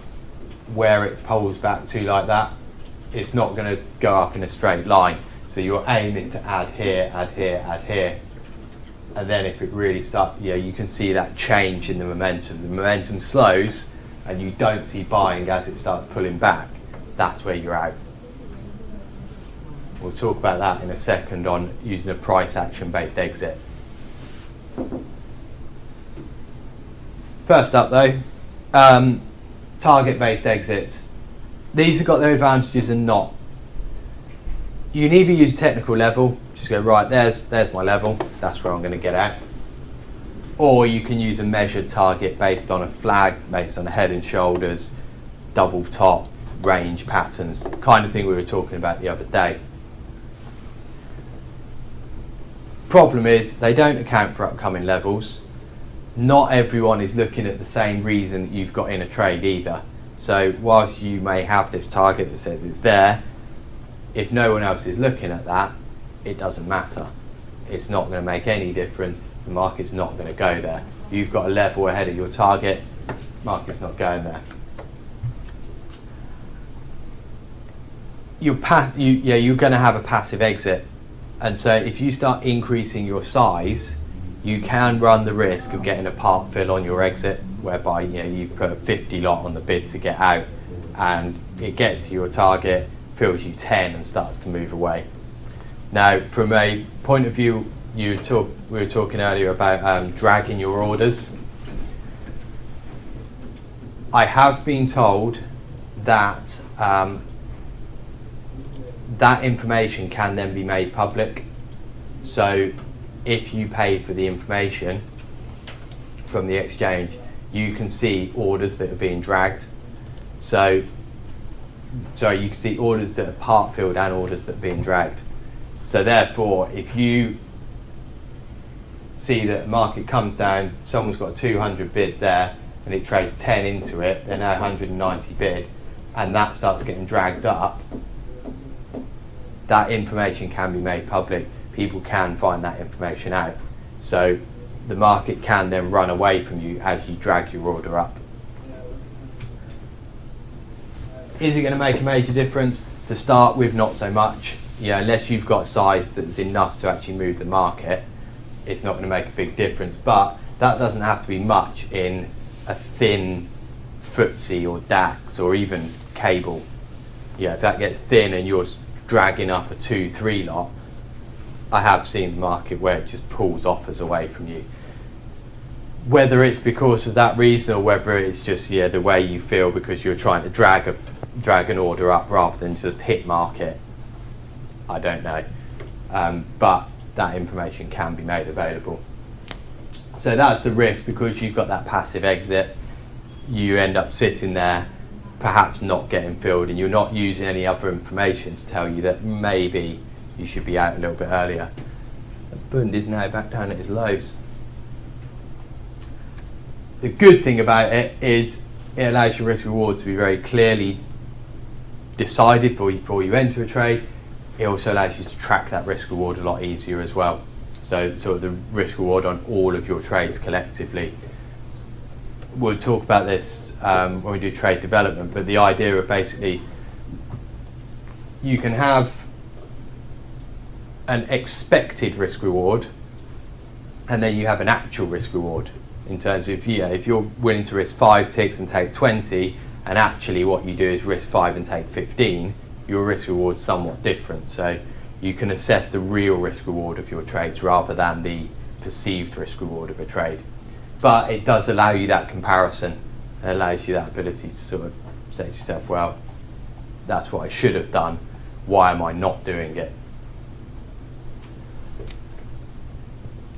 where it pulls back to like that. It's not going to go up in a straight line. So your aim is to add here, add here, add here. And then if it really starts, you can see that change in the momentum. The momentum slows and you don't see buying as it starts pulling back. That's where you're out. We'll talk about that in a second on using a price action based exit. First up though, target based exits. These have got their advantages and not. You can either use technical level, just go right, there's my level, that's where I'm going to get out. Or you can use a measured target based on a flag, based on the head and shoulders, double top, range patterns, the kind of thing we were talking about the other day. Problem is, they don't account for upcoming levels. Not everyone is looking at the same reason that you've got in a trade either. So whilst you may have this target that says it's there, if no one else is looking at that, it doesn't matter. It's not going to make any difference. The market's not going to go there. You've got a level ahead of your target, market's not going there. You're going to have a passive exit. And so if you start increasing your size, you can run the risk of getting a part fill on your exit, whereby you put a 50 lot on the bid to get out, and it gets to your target, fills you 10 and starts to move away. Now, from a point of view, we were talking earlier about dragging your orders. I have been told that that information can then be made public. So if you pay for the information from the exchange, you can see orders that are being dragged. So you can see orders that are part filled and orders that are being dragged. So therefore, if you see that the market comes down, someone's got a 200 bid there and it trades 10 into it, they're now 190 bid, and that starts getting dragged up, that information can be made public. People can find that information out. So the market can then run away from you as you drag your order up. Is it going to make a major difference? To start with, not so much. Unless you've got size that's enough to actually move the market, it's not going to make a big difference. But that doesn't have to be much in a thin FTSE or DAX or even cable. If that gets thin and you're dragging up a 2-3 lot, I have seen the market where it just pulls offers away from you. Whether it's because of that reason or whether it's just the way you feel because you're trying to drag an order up rather than just hit market, I don't know. But that information can be made available. So that's the risk, because you've got that passive exit. You end up sitting there, perhaps not getting filled, and you're not using any other information to tell you that maybe you should be out a little bit earlier. The Bund is now back down at its lows. The good thing about it is it allows your risk reward to be very clearly decided before you enter a trade. It also allows you to track that risk reward a lot easier as well. So sort of the risk reward on all of your trades collectively. We'll talk about this when we do trade development, but the idea of basically you can have an expected risk reward and then you have an actual risk reward in terms of, if you're willing to risk 5 ticks and take 20, and actually what you do is risk 5 and take 15, your risk reward's somewhat different. So you can assess the real risk reward of your trades rather than the perceived risk reward of a trade. But it does allow you that comparison and allows you that ability to sort of say to yourself, well, that's what I should have done, why am I not doing it?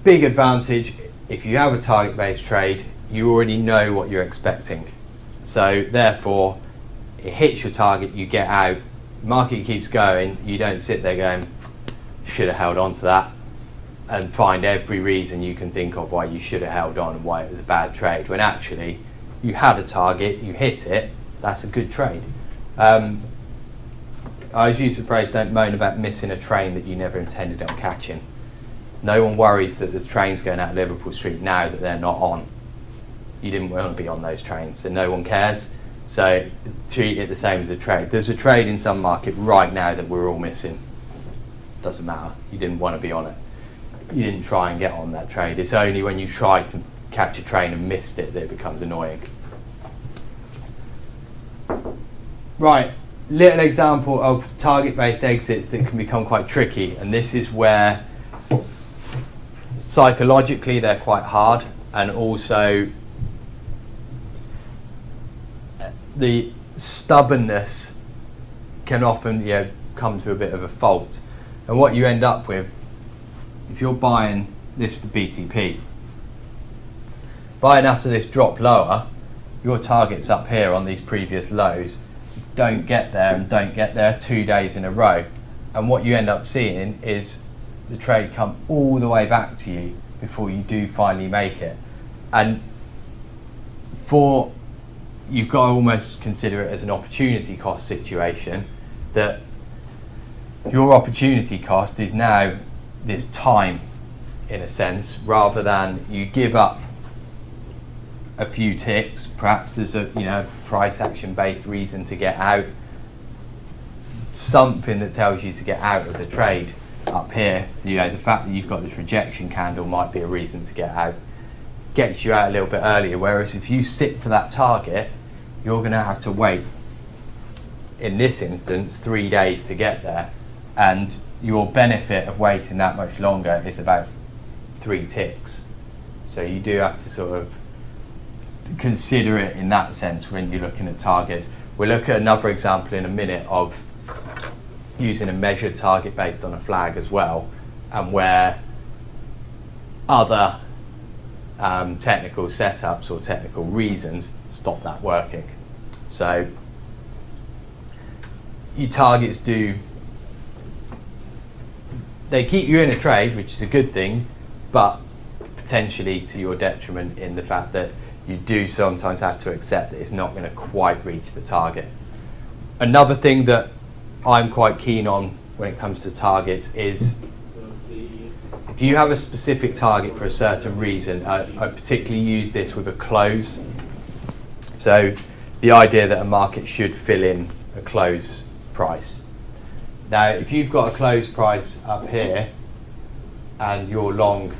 Big advantage, if you have a target-based trade, you already know what you're expecting. So therefore, it hits your target, you get out, market keeps going, you don't sit there going, should have held on to that, and find every reason you can think of why you should have held on and why it was a bad trade, when actually you had a target, you hit it, that's a good trade. I always use the phrase, don't moan about missing a train that you never intended on catching. No one worries that there's trains going out of Liverpool Street now that they're not on. You didn't want to be on those trains, so no one cares. So treat it the same as a trade. There's a trade in some market right now that we're all missing. Doesn't matter. You didn't want to be on it. You didn't try and get on that trade. It's only when you try to catch a train and missed it that it becomes annoying. Right, little example of target-based exits that can become quite tricky, and this is where psychologically they're quite hard, and also the stubbornness can often come to a bit of a fault. And what you end up with, if you're buying this to BTP, buying after this drop lower, your target's up here on these previous lows, don't get there and don't get there 2 days in a row. And what you end up seeing is the trade come all the way back to you before you do finally make it. And you've got to almost consider it as an opportunity cost situation, that your opportunity cost is now this time, in a sense, rather than you give up a few ticks, perhaps there's a price action based reason to get out, something that tells you to get out of the trade up here. The fact that you've got this rejection candle might be a reason to get out, gets you out a little bit earlier. Whereas if you sit for that target, you're going to have to wait, in this instance, 3 days to get there, and your benefit of waiting that much longer is about 3 ticks. So you do have to sort of consider it in that sense when you're looking at targets. We'll look at another example in a minute of using a measured target based on a flag as well, and where other technical setups or technical reasons stop that working. So your targets they keep you in a trade, which is a good thing, but potentially to your detriment in the fact that you do sometimes have to accept that it's not going to quite reach the target. Another thing that I'm quite keen on when it comes to targets is if you have a specific target for a certain reason, I particularly use this with a close. So the idea that a market should fill in a close price. Now, if you've got a close price up here and you're long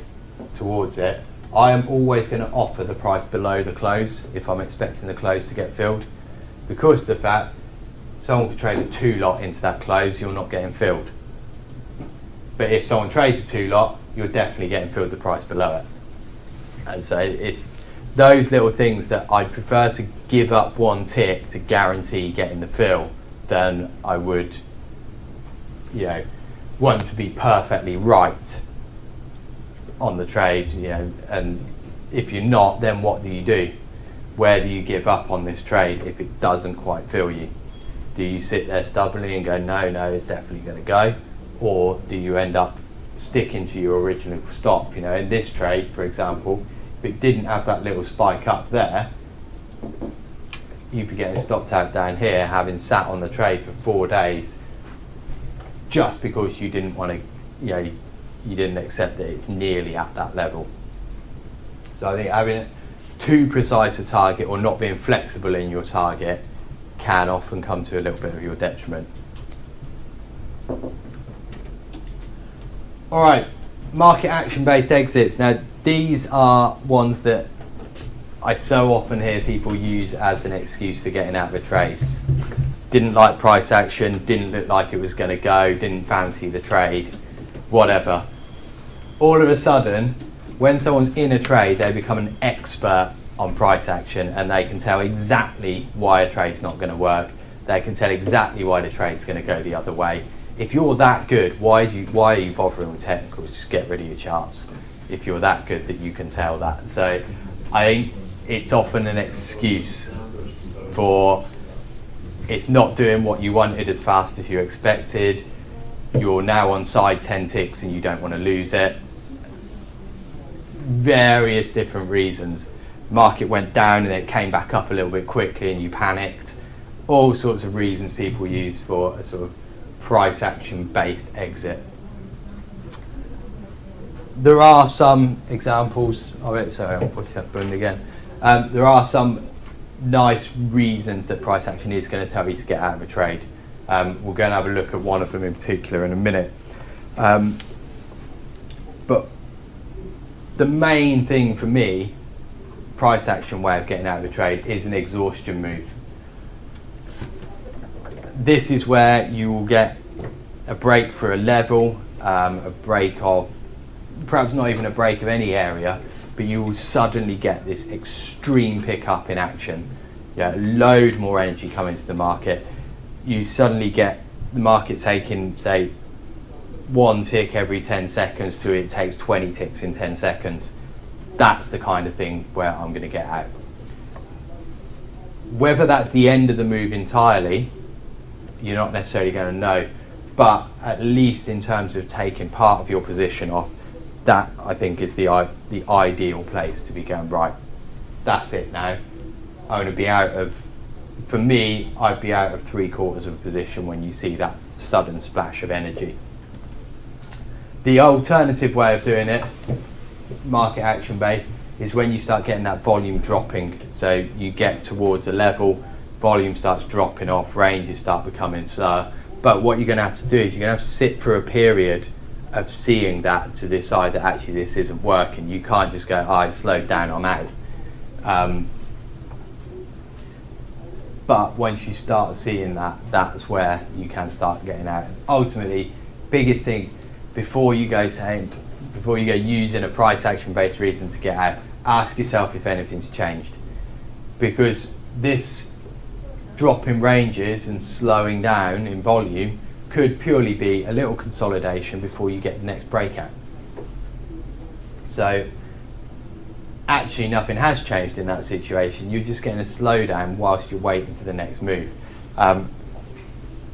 towards it, I am always going to offer the price below the close if I'm expecting the close to get filled, because of the fact someone could trade a 2 lot into that close, you're not getting filled. But if someone trades a 2 lot, you're definitely getting filled the price below it. And so it's those little things that I'd prefer to give up 1 tick to guarantee getting the fill than I would, want to be perfectly right on the trade, and if you're not, then what do? Where do you give up on this trade if it doesn't quite fill you? Do you sit there stubbornly and go, no, it's definitely going to go? Or do you end up sticking to your original stop. You know, in this trade, for example, if it didn't have that little spike up there, you'd be getting stopped out down here, having sat on the trade for 4 days, just because you didn't want to, you know, you didn't accept that it's nearly at that level. So I think having too precise a target or not being flexible in your target can often come to a little bit of your detriment. All right, market action based exits. Now these are ones that I so often hear people use as an excuse for getting out of a trade. Didn't like price action, didn't look like it was going to go, didn't fancy the trade, whatever. All of a sudden, when someone's in a trade, they become an expert on price action, and they can tell exactly why a trade's not going to work. They can tell exactly why the trade's going to go the other way. If you're that good, why are you bothering with technicals? Just get rid of your charts. If you're that good that you can tell that. So I think it's often an excuse for it's not doing what you wanted as fast as you expected. You're now on side 10 ticks and you don't want to lose it. Various different reasons. Market went down and then it came back up a little bit quickly and you panicked. All sorts of reasons people use for a sort of price action based exit. There are some examples of it. Sorry, I'm putting that button again. There are some nice reasons that price action is going to tell you to get out of a trade. We're going to have a look at one of them in particular in a minute. But the main thing for me, price action way of getting out of a trade, is an exhaustion move. This is where you will get a break for a level, a break of, perhaps not even a break of any area, but you will suddenly get this extreme pickup in action. Yeah, load more energy coming to the market. You suddenly get the market taking, say, 1 tick every 10 seconds to it takes 20 ticks in 10 seconds. That's the kind of thing where I'm going to get out. Whether that's the end of the move entirely, you're not necessarily going to know, but at least in terms of taking part of your position off, that I think is the ideal place to be going, right, that's it now. I'm going to be out of, for me, I'd be out of 3/4 of a position when you see that sudden splash of energy. The alternative way of doing it, market action based, is when you start getting that volume dropping. So you get towards a level, volume starts dropping off, ranges start becoming slower. But what you're going to have to do is you're going to have to sit for a period of seeing that to decide that actually this isn't working. You can't just go, oh, it's slowed down, I'm out. But once you start seeing that, that's where you can start getting out. Ultimately, biggest thing before you go using a price action based reason to get out, ask yourself if anything's changed, because this drop in ranges and slowing down in volume could purely be a little consolidation before you get the next breakout. So actually nothing has changed in that situation. You're just getting a slowdown whilst you're waiting for the next move. And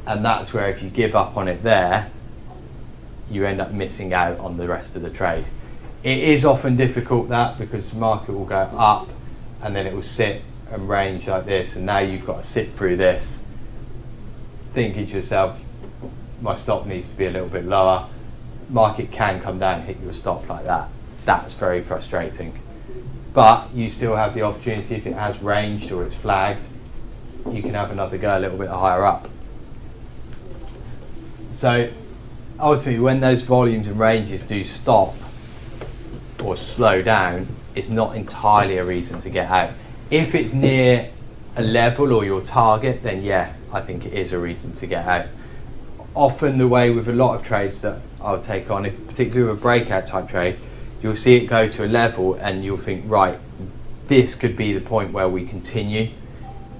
that's where if you give up on it there, you end up missing out on the rest of the trade. It is often difficult that, because the market will go up and then it will sit and range like this, and now you've got to sit through this thinking to yourself, my stop needs to be a little bit lower. Market can come down and hit your stop like that. That's very frustrating. But you still have the opportunity, if it has ranged or it's flagged, you can have another go a little bit higher up. So ultimately, when those volumes and ranges do stop or slow down, it's not entirely a reason to get out. If it's near a level or your target, then yeah, I think it is a reason to get out. Often the way with a lot of trades that I'll take on, if particularly with a breakout type trade, you'll see it go to a level and you'll think, right, this could be the point where we continue.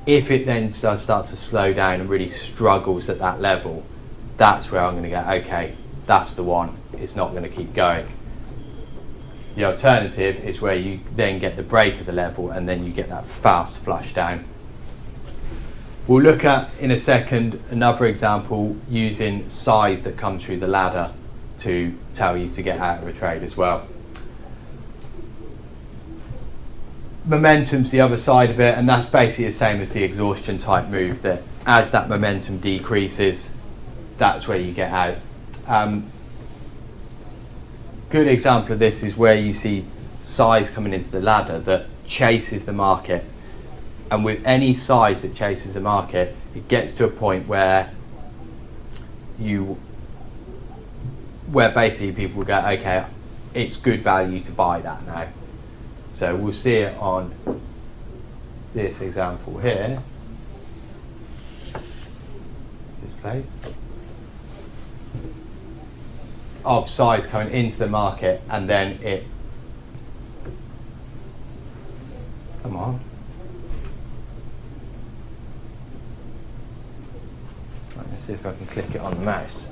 If it then does start to slow down and really struggles at that level, that's where I'm going to go, okay, that's the one, it's not going to keep going. The alternative is where you then get the break of the level and then you get that fast flush down. We'll look at in a second another example using size that comes through the ladder. to tell you to get out of a trade as well. Momentum's the other side of it, and that's basically the same as the exhaustion type move, that as that momentum decreases, that's where you get out. Good example of this is where you see size coming into the ladder that chases the market, and with any size that chases the market, it gets to a point where basically people go, okay, it's good value to buy that now. So we'll see it on this example here, this place, of size coming into the market, and then it, come on, right, let's see if I can click it on the mouse.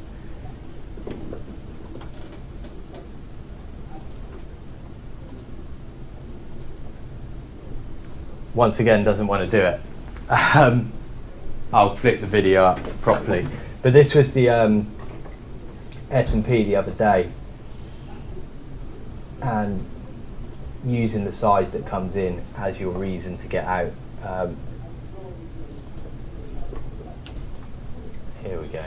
Once again, doesn't want to do it. I'll flip the video up properly. But this was the S&P the other day, and using the size that comes in as your reason to get out. Here we go.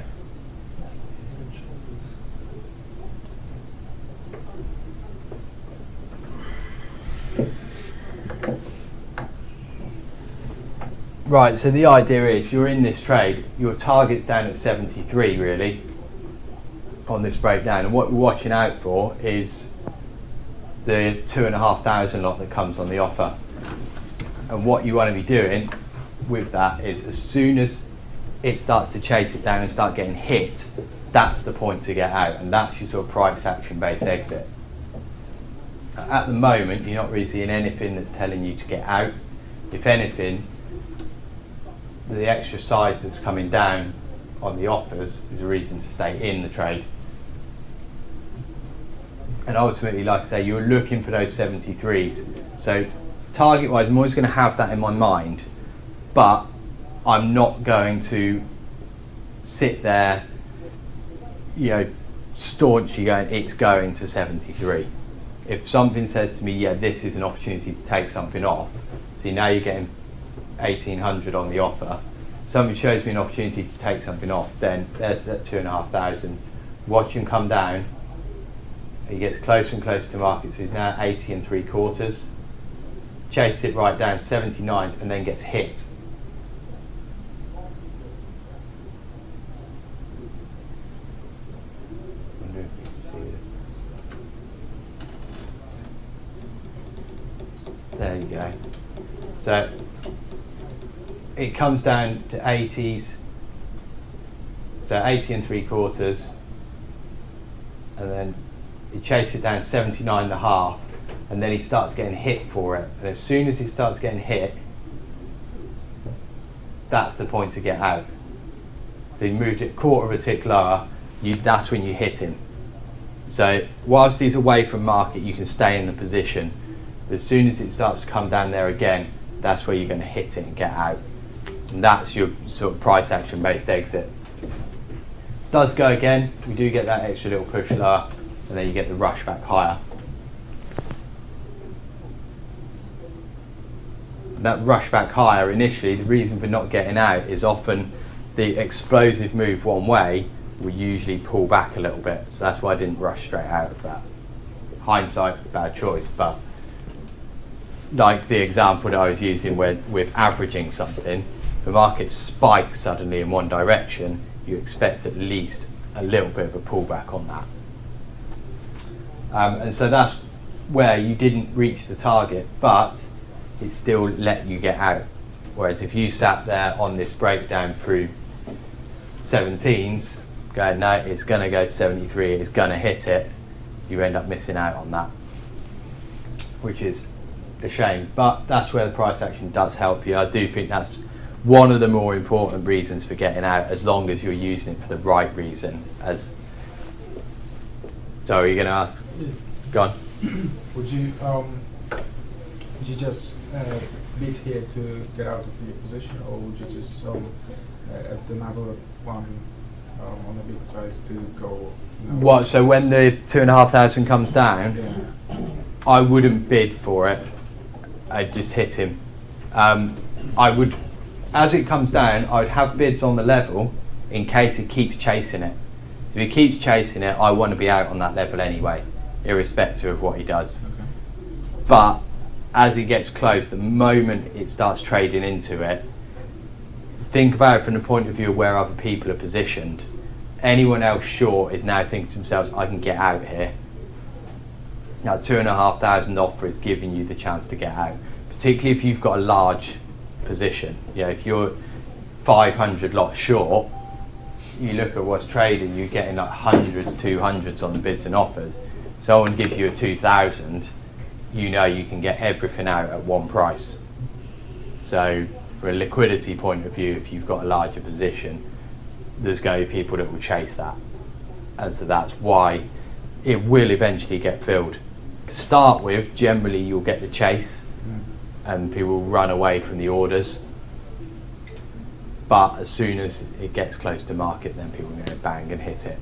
Right, so the idea is you're in this trade, your target's down at 73 really on this breakdown, and what we're watching out for is the 2,500 lot that comes on the offer. And what you want to be doing with that is, as soon as it starts to chase it down and start getting hit, that's the point to get out, and that's your sort of price action based exit. At the moment, you're not really seeing anything that's telling you to get out. If anything, the extra size that's coming down on the offers is a reason to stay in the trade. And ultimately, like I say, you're looking for those 73s. So target wise, I'm always going to have that in my mind, but I'm not going to sit there, you know, staunchly going, it's going to 73. If something says to me, yeah, this is an opportunity to take something off, see, now you're getting 1,800 on the offer. Somebody shows me an opportunity to take something off, then there's that 2,500. Watch him come down. He gets closer and closer to market, so he's now 80 3/4. Chases it right down, 79s, and then gets hit. I wonder if you can see this. There you go. So it comes down to 80s, so 80 3/4, and then he chases it down 79.5, and then he starts getting hit for it. And as soon as he starts getting hit, that's the point to get out. So he moved it quarter of a tick lower, that's when you hit him. So whilst he's away from market, you can stay in the position. But as soon as it starts to come down there again, that's where you're going to hit it and get out. And that's your sort of price action based exit. Does go again, we do get that extra little push lower, and then you get the rush back higher. And that rush back higher initially, the reason for not getting out is often the explosive move one way will usually pull back a little bit. So that's why I didn't rush straight out of that. Hindsight, bad choice, but like the example that I was using with averaging something, the market spikes suddenly in one direction, you expect at least a little bit of a pullback on that. And so that's where you didn't reach the target, but it still let you get out. Whereas if you sat there on this breakdown through 17s, going, no, it's going to go to 73, it's going to hit it, you end up missing out on that, which is a shame. But that's where the price action does help you. I do think that's one of the more important reasons for getting out, as long as you're using it for the right reason. So are you going to ask? Yeah. Go on. Would you just bid here to get out of the position, or would you just sell at the number of on a bid size to go? No. What? So when the 2,500 comes down, Yeah. I wouldn't bid for it. I'd just hit him. I would, as it comes down, I'd have bids on the level in case it keeps chasing it. So if he keeps chasing it, I want to be out on that level anyway, irrespective of what he does. Okay. But as it gets close, the moment it starts trading into it, think about it from the point of view of where other people are positioned. Anyone else short is now thinking to themselves, I can get out here. Now 2,500 offer is giving you the chance to get out, particularly if you've got a large position. You know, if you're 500 lots short, you look at what's trading, you're getting like hundreds, 200s on the bids and offers. Someone gives you a 2,000, you know you can get everything out at one price. So from a liquidity point of view, if you've got a larger position, there's going to be people that will chase that. And so that's why it will eventually get filled. To start with, generally you'll get the chase and people will run away from the orders. But as soon as it gets close to market, then people are going to bang and hit it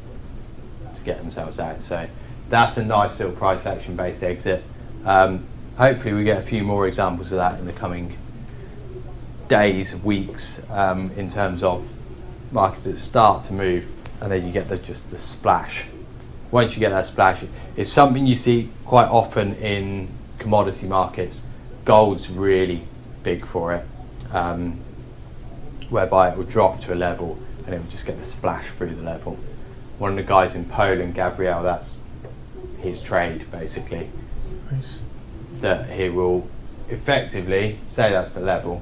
to get themselves out. So that's a nice little price action based exit. Hopefully we get a few more examples of that in the coming days, weeks, in terms of markets that start to move, and then you get just the splash. Once you get that splash, it's something you see quite often in commodity markets. Gold's really big for it, whereby it will drop to a level and it will just get the splash through the level. One of the guys in Poland, Gabriel, that's his trade basically. Nice. That he will effectively say that's the level.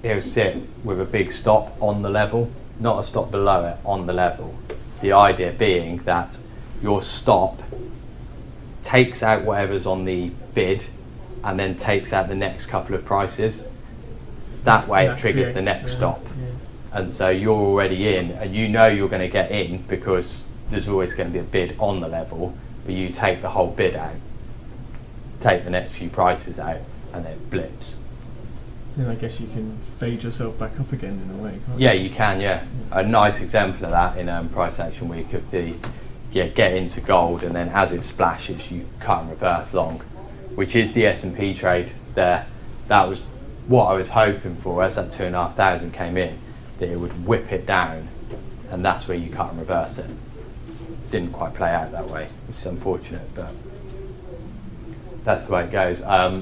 He'll sit with a big stop on the level, not a stop below it, on the level. The idea being that your stop takes out whatever's on the bid and then takes out the next couple of prices. That way it triggers the next stop. Yeah. And so you're already in, and you know you're going to get in because there's always going to be a bid on the level, but you take the whole bid out, take the next few prices out, and then it blips. Then I guess you can fade yourself back up again in a way, can't Yeah, you? you can, yeah. A nice example of that in price action week of the get into gold, and then as it splashes you cut and reverse long, which is the S&P trade there. That was what I was hoping for as that 2,500 came in, that it would whip it down, and that's where you cut and reverse it. Didn't quite play out that way, which is unfortunate, but that's the way it goes. I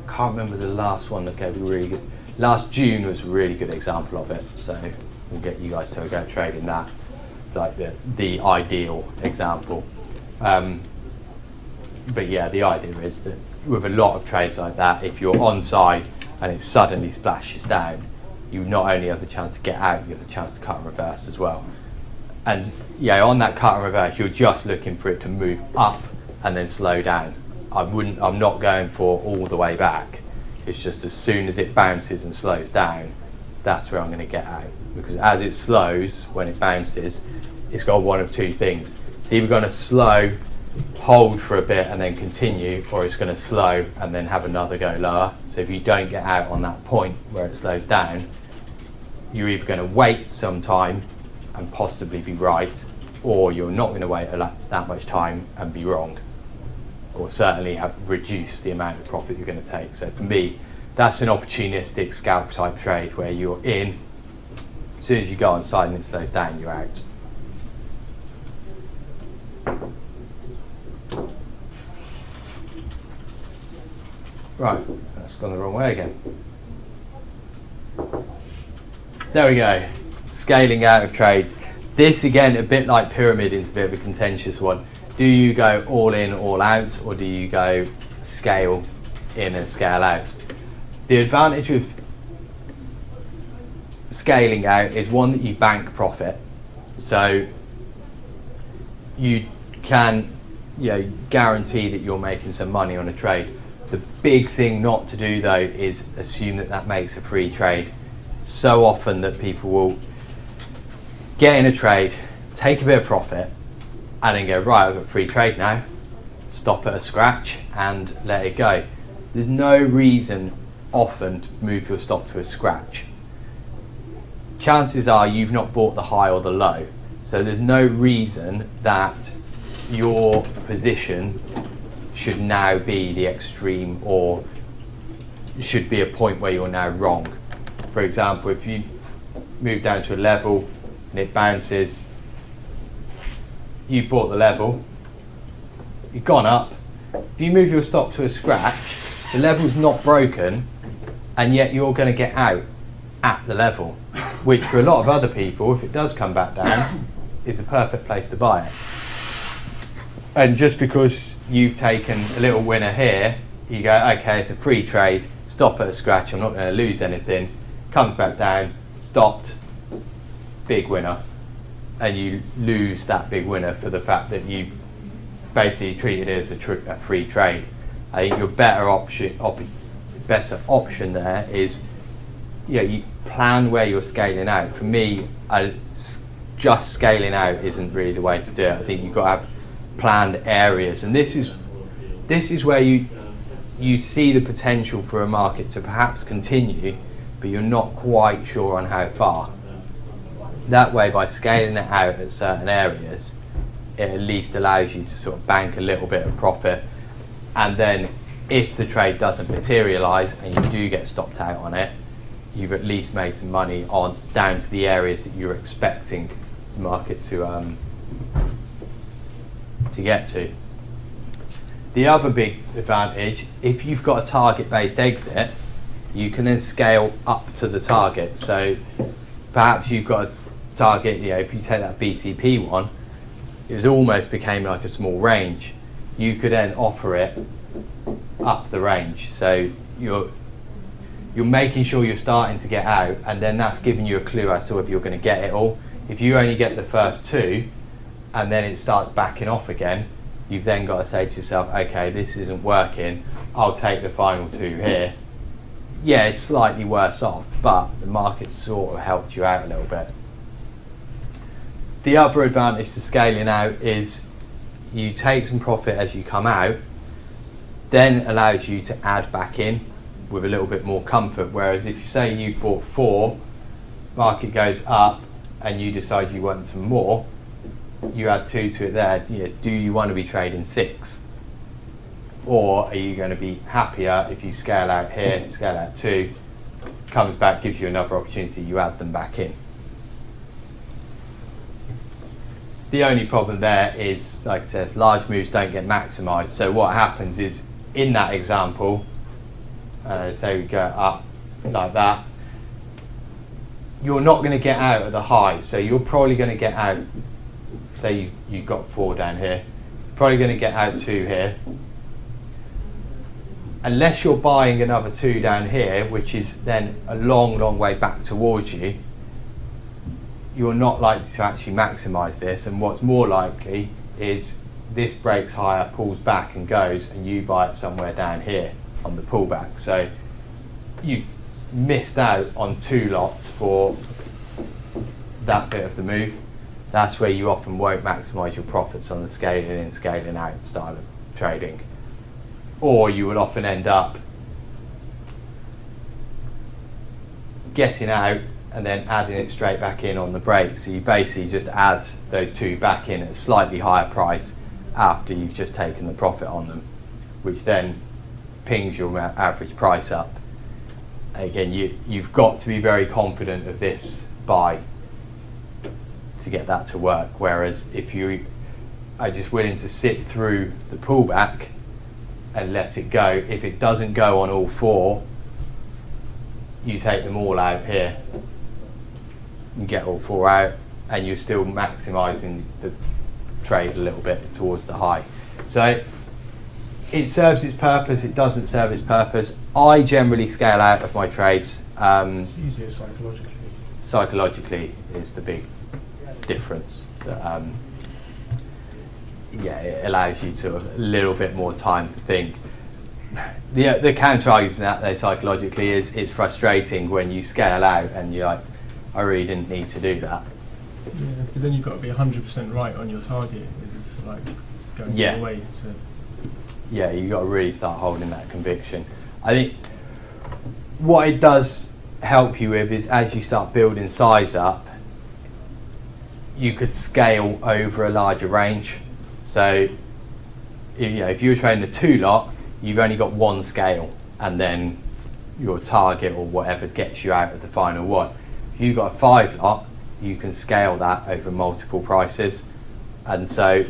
can't remember the last one that gave a really good. Last June was a really good example of it, so we'll get you guys to go trading that, like the ideal example. But yeah, the idea is that with a lot of trades like that, if you're on side and it suddenly splashes down, you not only have the chance to get out, you have the chance to cut and reverse as well. And yeah, on that cut and reverse, you're just looking for it to move up and then slow down. I'm not going for all the way back. It's just as soon as it bounces and slows down, that's where I'm going to get out. Because as it slows, when it bounces, it's got one of two things. It's either going to slow, hold for a bit and then continue, or it's going to slow and then have another go lower. So if you don't get out on that point where it slows down, you're either going to wait some time and possibly be right, or you're not going to wait that much time and be wrong, or certainly have reduced the amount of profit you're going to take. So for me, that's an opportunistic scalp type trade where you're in, as soon as you go on side and it slows down, you're out. Right, that's gone the wrong way again. There we go, scaling out of trades. This again, a bit like pyramid, is a bit of a contentious one. Do you go all in, all out, or do you go scale in and scale out? The advantage of scaling out is one, that you bank profit. So you can guarantee that you're making some money on a trade. The big thing not to do though is assume that that makes a free trade. So often that people will get in a trade, take a bit of profit, and then go, right, I've got a free trade now, stop at a scratch and let it go. There's no reason often to move your stop to a scratch. chances are you've not bought the high or the low. So there's no reason that your position should now be the extreme or should be a point where you're now wrong. For example, if you move down to a level and it bounces, you've bought the level, you've gone up. If you move your stop to a scratch, the level's not broken, and yet you're going to get out at the level, which for a lot of other people, if it does come back down, is a perfect place to buy it. And just because you've taken a little winner here, you go, okay, it's a free trade, stop at a scratch, I'm not going to lose anything, comes back down, stopped, big winner. And you lose that big winner for the fact that you basically treat it as a free trade. I think your better option there is, you plan where you're scaling out. For me, just scaling out isn't really the way to do it. I think you've got to have planned areas, and this is where you see the potential for a market to perhaps continue, but you're not quite sure on how far. That way, by scaling it out at certain areas, it at least allows you to sort of bank a little bit of profit, and then if the trade doesn't materialise and you do get stopped out on it, you've at least made some money on down to the areas that you're expecting the market to get to. The other big advantage, if you've got a target-based exit, you can then scale up to the target. So perhaps you've got a target, if you take that BTP one, it almost became like a small range. You could then offer it up the range. So you're making sure you're starting to get out, and then that's giving you a clue as to whether you're going to get it all. If you only get the first two, and then it starts backing off again, you've then got to say to yourself, okay, this isn't working, I'll take the final two here. Yeah, it's slightly worse off, but the market sort of helped you out a little bit. The other advantage to scaling out is you take some profit as you come out, then allows you to add back in with a little bit more comfort. Whereas if you say you bought 4, market goes up and you decide you want some more, you add 2 to it there. Do you want to be trading 6? Or are you going to be happier if you scale out here, scale out 2, comes back, gives you another opportunity, you add them back in. The only problem there is, like it says, large moves don't get maximised. So what happens is, in that example, say we go up like that, you're not going to get out at the high. So you're probably going to get out, say you've got 4 down here, probably going to get out 2 here. Unless you're buying another 2 down here, which is then a long, long way back towards you, you're not likely to actually maximise this. And what's more likely is this breaks higher, pulls back and goes, and you buy it somewhere down here on the pullback. So you've missed out on 2 lots for that bit of the move. That's where you often won't maximise your profits on the scaling in, scaling out style of trading. Or you will often end up getting out and then adding it straight back in on the break. So you basically just add those 2 back in at a slightly higher price after you've just taken the profit on them, which then pings your average price up. Again, you've got to be very confident of this buy to get that to work. Whereas if you are just willing to sit through the pullback and let it go, if it doesn't go on all 4, you take them all out here and get all 4 out, and you're still maximising the trade a little bit towards the high. So it serves its purpose, it doesn't serve its purpose. I generally scale out of my trades. It's easier psychologically. Psychologically is the big difference. That, it allows you to a little bit more time to think. The counter argument to that, though, psychologically, is it's frustrating when you scale out and you're like, I really didn't need to do that. Yeah, but then you've got to be 100% right on your target with like going all the way to. Yeah, you've got to really start holding that conviction. I think what it does help you with is, as you start building size up, you could scale over a larger range. So if you were trading a 2 lot, you've only got one scale, and then your target or whatever gets you out of the final one. If you've got a 5 lot, you can scale that over multiple prices, and so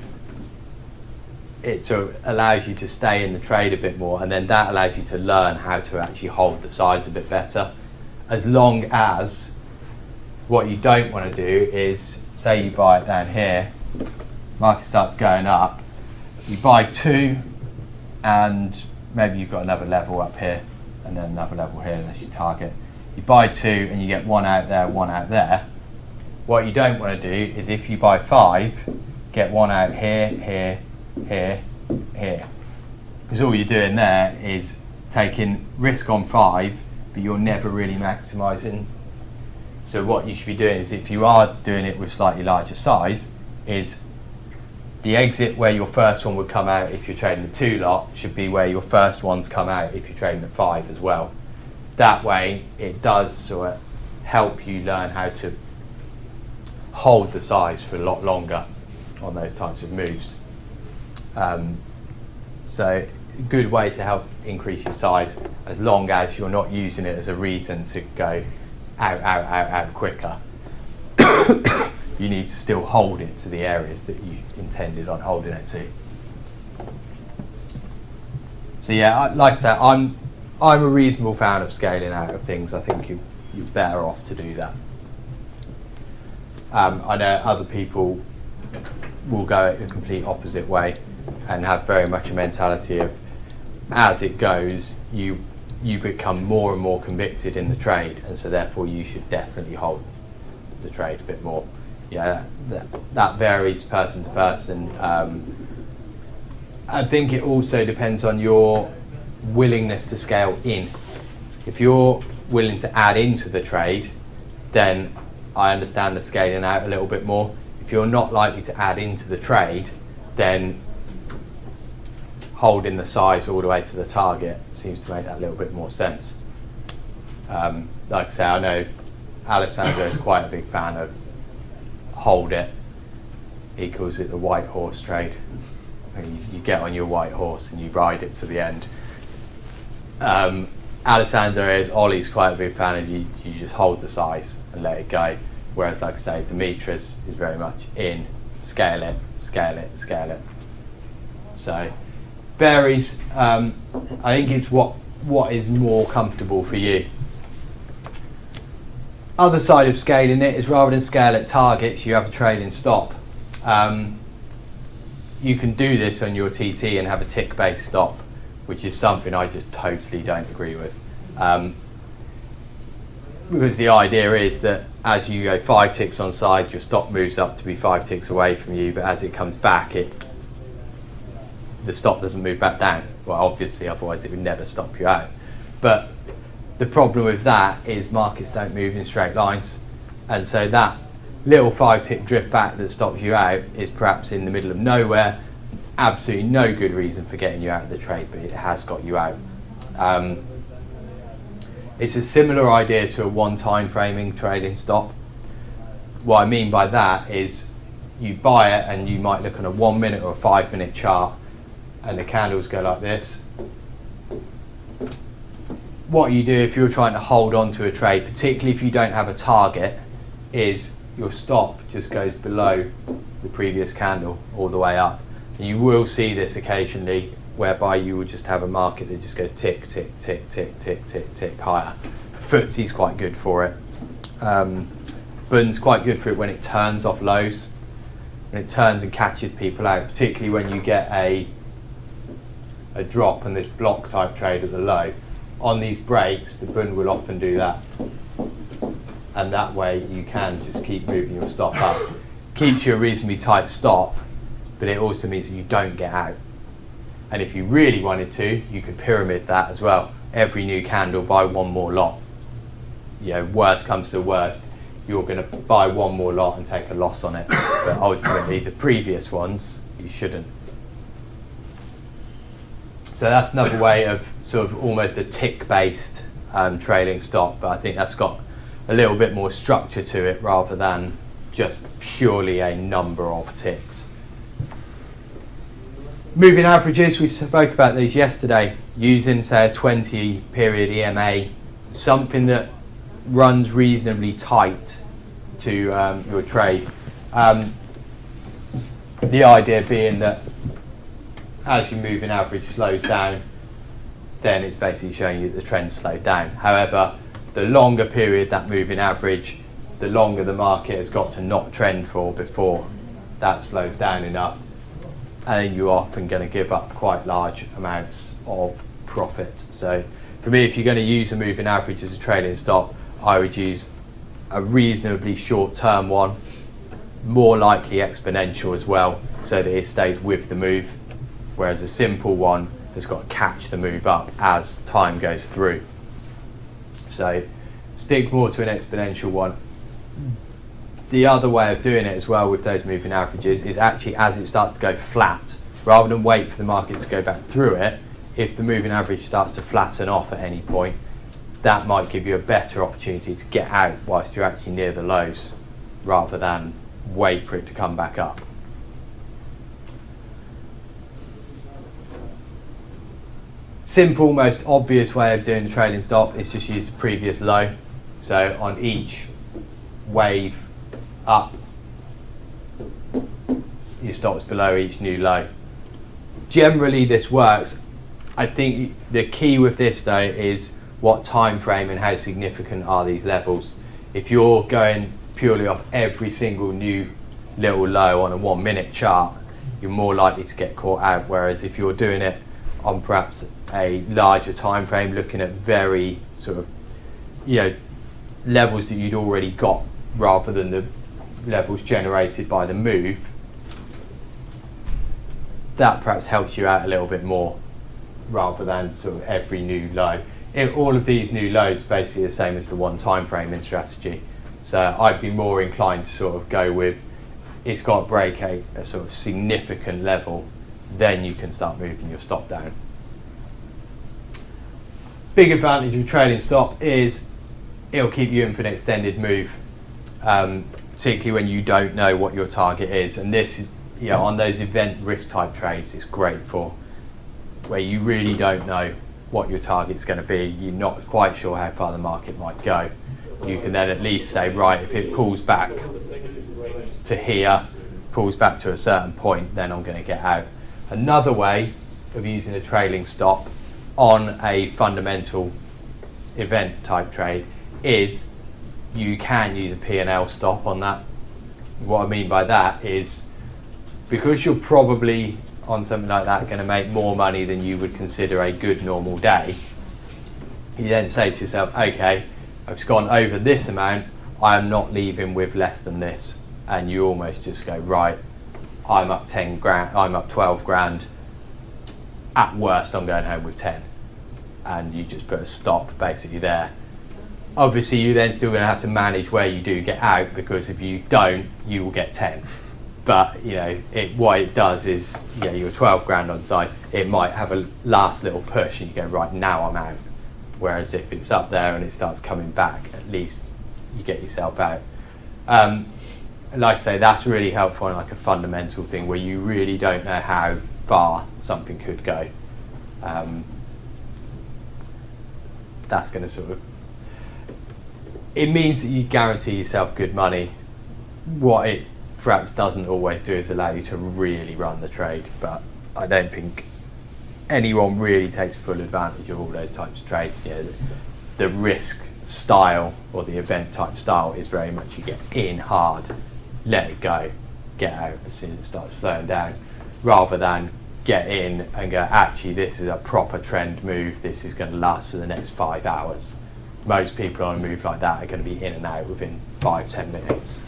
it sort of allows you to stay in the trade a bit more, and then that allows you to learn how to actually hold the size a bit better. As long as what you don't want to do is, say you buy it down here, market starts going up, you buy 2, and maybe you've got another level up here, and then another level here, and that's your target. You buy 2 and you get 1 out there, 1 out there. What you don't want to do is, if you buy 5, get 1 out here, here, here, here. Because all you're doing there is taking risk on 5, but you're never really maximising. So what you should be doing is, if you are doing it with slightly larger size, is the exit where your first one would come out if you're trading the 2 lot should be where your first ones come out if you're trading the 5 as well. That way it does sort of help you learn how to hold the size for a lot longer on those types of moves. So a good way to help increase your size, as long as you're not using it as a reason to go out quicker. You need to still hold it to the areas that you intended on holding it to. So yeah, like I said, I'm a reasonable fan of scaling out of things. I think you're better off to do that. I know other people will go it the complete opposite way and have very much a mentality of, as it goes, you become more and more convicted in the trade, and so therefore you should definitely hold the trade a bit more. Yeah, that varies person to person. I think it also depends on your willingness to scale in. If you're willing to add into the trade, then I understand the scaling out a little bit more. If you're not likely to add into the trade, then holding the size all the way to the target seems to make that a little bit more sense. Like I say, I know Alessandro is quite a big fan of hold it. He calls it the white horse trade. You get on your white horse and you ride it to the end. Alessandro is, Ollie's quite a big fan of you just hold the size and let it go. Whereas, like I say, Demetrius is very much in scale it, scale it, scale it. So varies. I think it's what is more comfortable for you. Other side of scaling it is, rather than scale at targets, you have a trailing stop. You can do this on your TT and have a tick-based stop, which is something I just totally don't agree with. Because the idea is that as you go 5 ticks on side, your stop moves up to be 5 ticks away from you, but as it comes back, the stop doesn't move back down. Well, obviously, otherwise it would never stop you out. But the problem with that is markets don't move in straight lines, and so that little 5 tick drift back that stops you out is perhaps in the middle of nowhere. Absolutely no good reason for getting you out of the trade, but it has got you out. It's a similar idea to a one time framing trading stop. What I mean by that is, you buy it and you might look on a 1 minute or a 5 minute chart and the candles go like this. What you do if you're trying to hold on to a trade, particularly if you don't have a target, is your stop just goes below the previous candle all the way up. And you will see this occasionally, whereby you will just have a market that just goes tick, tick, tick, tick, tick, tick, tick higher. FTSE's quite good for it. Bun's quite good for it when it turns off lows, when it turns and catches people out, particularly when you get a drop and this block type trade at the low. On these breaks, the Bund will often do that, and that way you can just keep moving your stop up. Keeps you a reasonably tight stop, but it also means that you don't get out. And if you really wanted to, you could pyramid that as well. Every new candle, buy one more lot. You know, worst comes to worst, you're going to buy one more lot and take a loss on it. But ultimately, the previous ones, you shouldn't. So that's another way of sort of almost a tick-based trailing stop, but I think that's got a little bit more structure to it rather than just purely a number of ticks. Moving averages, we spoke about these yesterday, using say a 20 period EMA, something that runs reasonably tight to your trade. The idea being that as your moving average slows down, then it's basically showing you that the trend slowed down. However, the longer period that moving average, the longer the market has got to not trend for before that slows down enough, and then you're often going to give up quite large amounts of profit. So for me, if you're going to use a moving average as a trailing stop, I would use a reasonably short-term one, more likely exponential as well, so that it stays with the move, whereas a simple one has got to catch the move up as time goes through. So stick more to an exponential one. The other way of doing it as well with those moving averages is actually as it starts to go flat, rather than wait for the market to go back through it, if the moving average starts to flatten off at any point, that might give you a better opportunity to get out whilst you're actually near the lows, rather than wait for it to come back up. Simple, most obvious way of doing the trailing stop is just use the previous low. So on each wave up, your stops below each new low. Generally this works. I think the key with this though is what time frame and how significant are these levels. If you're going purely off every single new little low on a 1 minute chart, you're more likely to get caught out, whereas if you're doing it on perhaps a larger time frame, looking at very sort of, you know, levels that you'd already got rather than the levels generated by the move, that perhaps helps you out a little bit more rather than sort of every new low. All of these new lows are basically the same as the one time frame in strategy. So I'd be more inclined to sort of go with, it's got to break a sort of significant level, then you can start moving your stop down. Big advantage of trailing stop is it'll keep you in for an extended move, particularly when you don't know what your target is. And this is, you know, on those event risk type trades, it's great for, where you really don't know what your target's going to be, you're not quite sure how far the market might go. You can then at least say, right, if it pulls back to here, pulls back to a certain point, then I'm going to get out. Another way of using a trailing stop on a fundamental event type trade is you can use a P&L stop on that. What I mean by that is, because you're probably on something like that going to make more money than you would consider a good normal day, you then say to yourself, okay, I've just gone over this amount, I am not leaving with less than this. And you almost just go, right, I'm up 10 grand, I'm up 12 grand, at worst I'm going home with 10. And you just put a stop basically there. Obviously you then still going to have to manage where you do get out, because if you don't, you will get 10. But you know, what it does is, you know, you're 12 grand on side, it might have a last little push and you go, right, now I'm out. Whereas if it's up there and it starts coming back, at least you get yourself out. Like I say, that's really helpful on like a fundamental thing where you really don't know how far something could go. That's going to sort of, it means that you guarantee yourself good money. What it perhaps doesn't always do is allow you to really run the trade, but I don't think anyone really takes full advantage of all those types of trades. You know, the risk style or the event type style is very much you get in hard, let it go, get out as soon as it starts slowing down, rather than get in and go, actually this is a proper trend move, this is going to last for the next 5 hours. Most people on a move like that are going to be in and out within 5-10 minutes,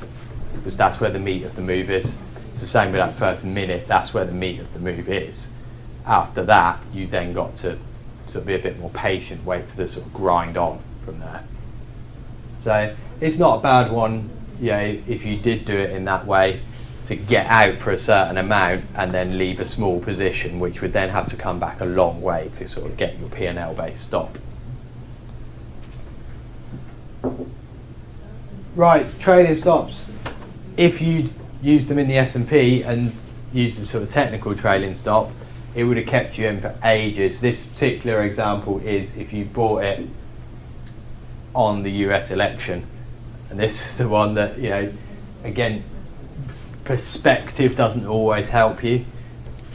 because that's where the meat of the move is. It's the same with that first minute, that's where the meat of the move is. After that, you then got to sort of be a bit more patient, wait for the sort of grind on from there. So it's not a bad one, you know, if you did do it in that way, to get out for a certain amount and then leave a small position, which would then have to come back a long way to sort of get your P&L based stop. right, trading stops. If you used them in the S&P and used a sort of technical trailing stop, it would have kept you in for ages. This particular example is if you bought it on the US election, and this is the one that, you know, again, perspective doesn't always help you.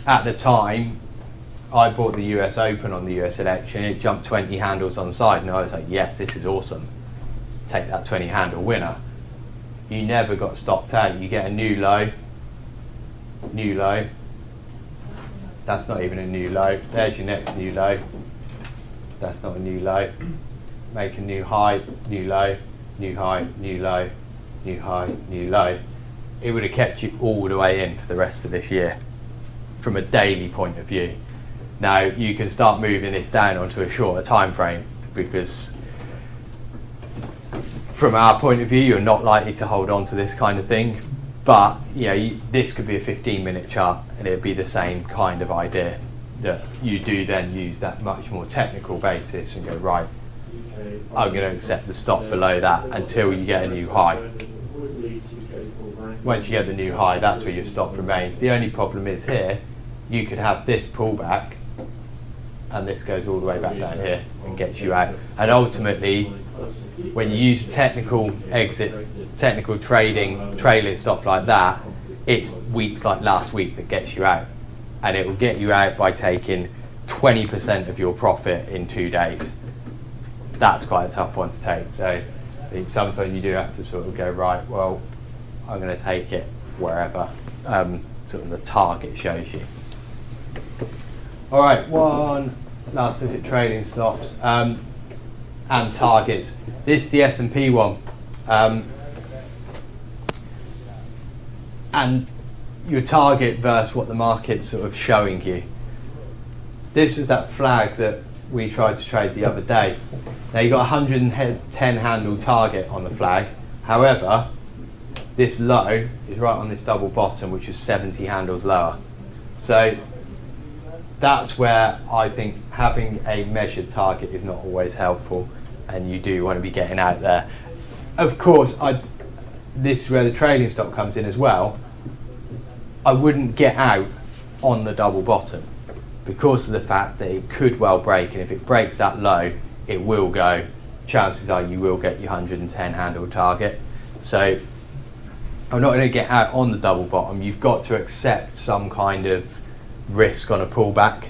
At the time, I bought the US Open on the US election, it jumped 20 handles on side, and I was like, yes, this is awesome. Take that 20 handle winner. You never got stopped out. You get a new low, new low. That's not even a new low. There's your next new low. That's not a new low. Make a new high, new low, new high, new low, new high, new low. It would have kept you all the way in for the rest of this year from a daily point of view. Now you can start moving this down onto a shorter time frame, because from our point of view you're not likely to hold on to this kind of thing, but you know, this could be a 15-minute chart and it'd be the same kind of idea, that you do then use that much more technical basis and go, right, I'm going to accept the stop below that until you get a new high. Once you get the new high, that's where your stop remains. The only problem is here, you could have this pullback and this goes all the way back down here and gets you out. And ultimately, when you use technical exit, technical trading, trailing stop like that, it's weeks like last week that gets you out. And it will get you out by taking 20% of your profit in 2 days. That's quite a tough one to take. So I think sometimes you do have to sort of go, right, well, I'm going to take it wherever sort of the target shows you. All right, one last look at trading stops and targets. This is the S&P one, and your target versus what the market's sort of showing you. This was that flag that we tried to trade the other day. Now you got 110 handle target on the flag. However, this low is right on this double bottom, which is 70 handles lower. So that's where I think having a measured target is not always helpful, and you do want to be getting out there. Of course, this is where the trading stop comes in as well. I wouldn't get out on the double bottom because of the fact that it could well break, and if it breaks that low, it will go. Chances are you will get your 110 handle target. So I'm not going to get out on the double bottom. You've got to accept some kind of risk on a pullback.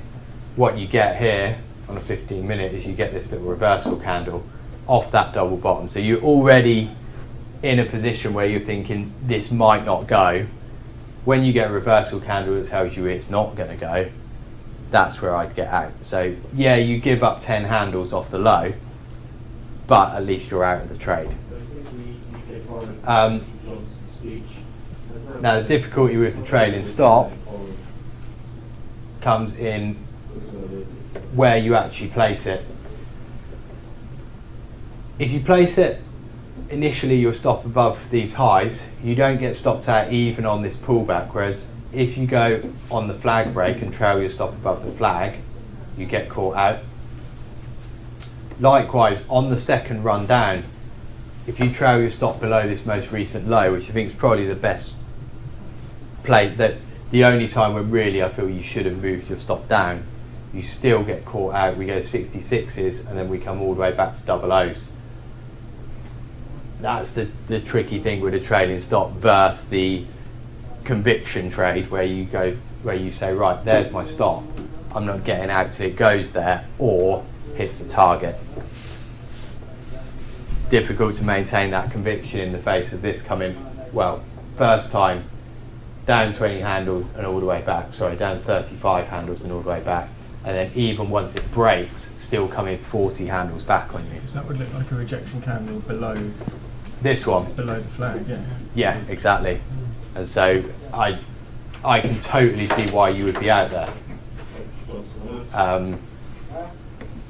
What you get here on a 15-minute is you get this little reversal candle off that double bottom. So you're already in a position where you're thinking this might not go. When you get a reversal candle that tells you it's not going to go, that's where I'd get out. So yeah, you give up 10 handles off the low, but at least you're out of the trade. Now the difficulty with the trailing stop comes in where you actually place it. If you place it initially, you'll stop above these highs, you don't get stopped out even on this pullback, whereas if you go on the flag break and trail your stop above the flag, you get caught out. Likewise, on the second run down, if you trail your stop below this most recent low, which I think is probably the best play, that the only time when really I feel you should have moved your stop down, you still get caught out. We go 66s and then we come all the way back to double O's. That's the tricky thing with a trailing stop versus the conviction trade, where you go, where you say, right, there's my stop, I'm not getting out till it goes there or hits a target. Difficult to maintain that conviction in the face of this coming, well, first time down 20 handles and all the way back, sorry, down 35 handles and all the way back, and then even once it breaks, still coming 40 handles back on you. So that would look like a rejection candle below this one. Below the flag, yeah. Yeah, exactly. And so I can totally see why you would be out there.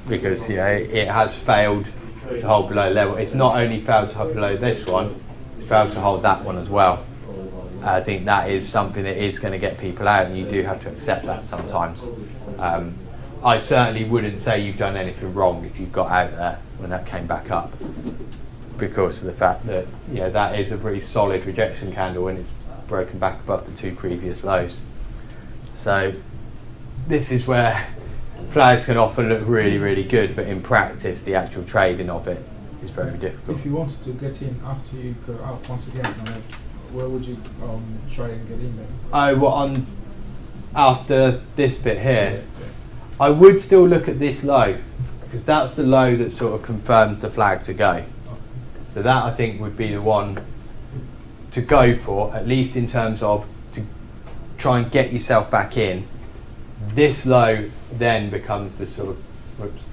Because, you know, it has failed to hold below level. It's not only failed to hold below this one, it's failed to hold that one as well. I think that is something that is going to get people out, and you do have to accept that sometimes. I certainly wouldn't say you've done anything wrong if you got out there when that came back up. because of the fact that that is a pretty solid rejection candle and it's broken back above the 2 previous lows. So this is where flags can often look really, really good, but in practice the actual trading of it is very difficult. If you wanted to get in after you go out once again, where would you try and get in there? Oh, well, after this bit here, I would still look at this low, because that's the low that sort of confirms the flag to go. So that I think would be the one to go for, at least in terms of to try and get yourself back in. This low then becomes the sort of, whoops,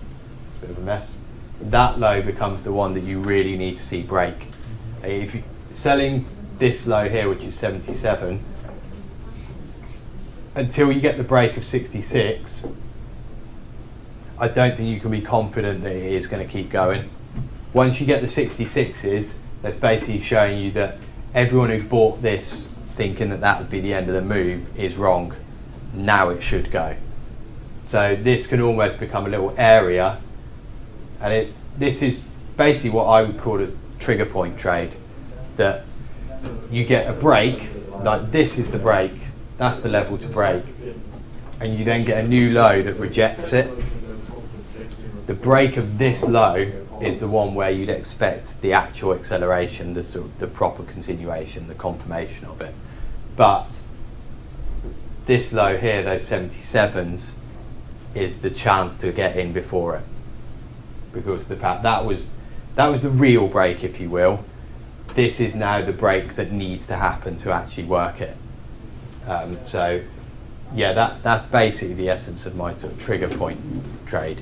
bit of a mess. That low becomes the one that you really need to see break. If you're selling this low here, which is 77, until you get the break of 66, I don't think you can be confident that it is going to keep going. Once you get the 66s, that's basically showing you that everyone who bought this thinking that that would be the end of the move is wrong. Now it should go. So this can almost become a little area, and this is basically what I would call a trigger point trade, that you get a break, like this is the break, that's the level to break, and you then get a new low that rejects it. The break of this low is the one where you'd expect the actual acceleration, the sort of the proper continuation, the confirmation of it. But this low here, those 77s, is the chance to get in before it, because the fact that was the real break, if you will. This is now the break that needs to happen to actually work it. So yeah, that's basically the essence of my sort of trigger point trade.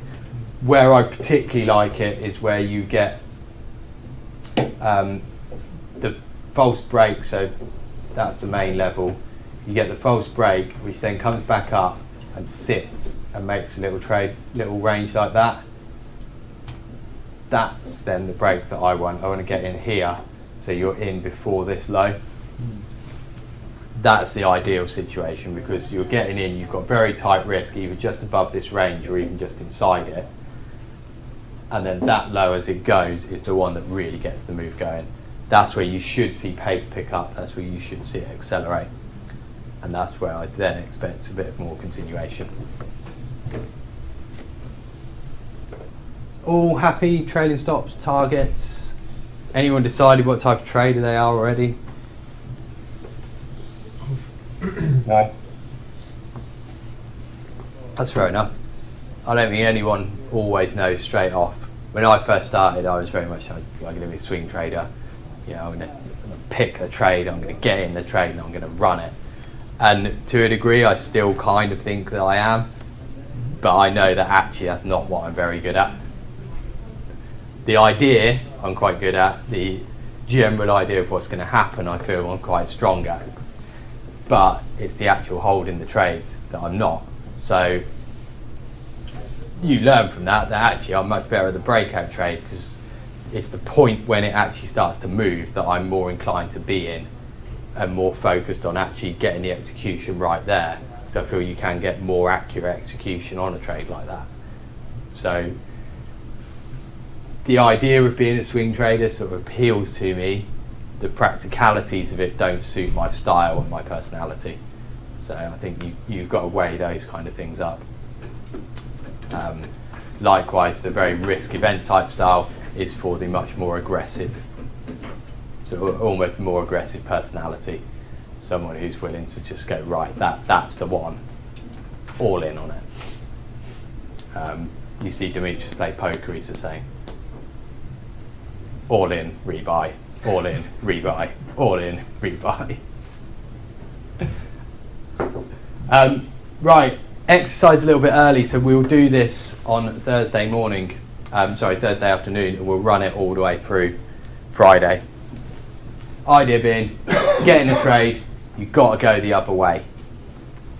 Where I particularly like it is where you get the false break, so that's the main level. You get the false break, which then comes back up and sits and makes a little trade, little range like that. That's then the break that I want. I want to get in here, so you're in before this low. That's the ideal situation, because you're getting in, you've got very tight risk, either just above this range or even just inside it. And then that low as it goes is the one that really gets the move going. That's where you should see pace pick up, that's where you should see it accelerate. And that's where I then expect a bit of more continuation. All happy, trailing stops, targets? Anyone decided what type of trader they are already? No. That's fair enough. I don't think anyone always knows straight off. When I first started, I was very much like, I'm going to be a swing trader. You know, I'm going to pick a trade, I'm going to get in the trade, and I'm going to run it. And to a degree, I still kind of think that I am, but I know that actually that's not what I'm very good at. The idea I'm quite good at, the general idea of what's going to happen, I feel I'm quite strong at. But it's the actual holding the trade that I'm not. So you learn from that actually I'm much better at the breakout trade, because it's the point when it actually starts to move that I'm more inclined to be in and more focused on actually getting the execution right there. So I feel you can get more accurate execution on a trade like that. So the idea of being a swing trader sort of appeals to me. The practicalities of it don't suit my style and my personality. So I think you've got to weigh those kind of things up. Likewise, the very risk event type style is for the much more aggressive, so almost more aggressive personality. Someone who's willing to just go, right, that's the one, all in on it. You see Demetrius play poker, he's the same. All in, rebuy, all in, rebuy, all in, rebuy. Right, exercise a little bit early, so we'll do this on Thursday morning, Thursday afternoon, and we'll run it all the way through Friday. Idea being, get in the trade, you've got to go the other way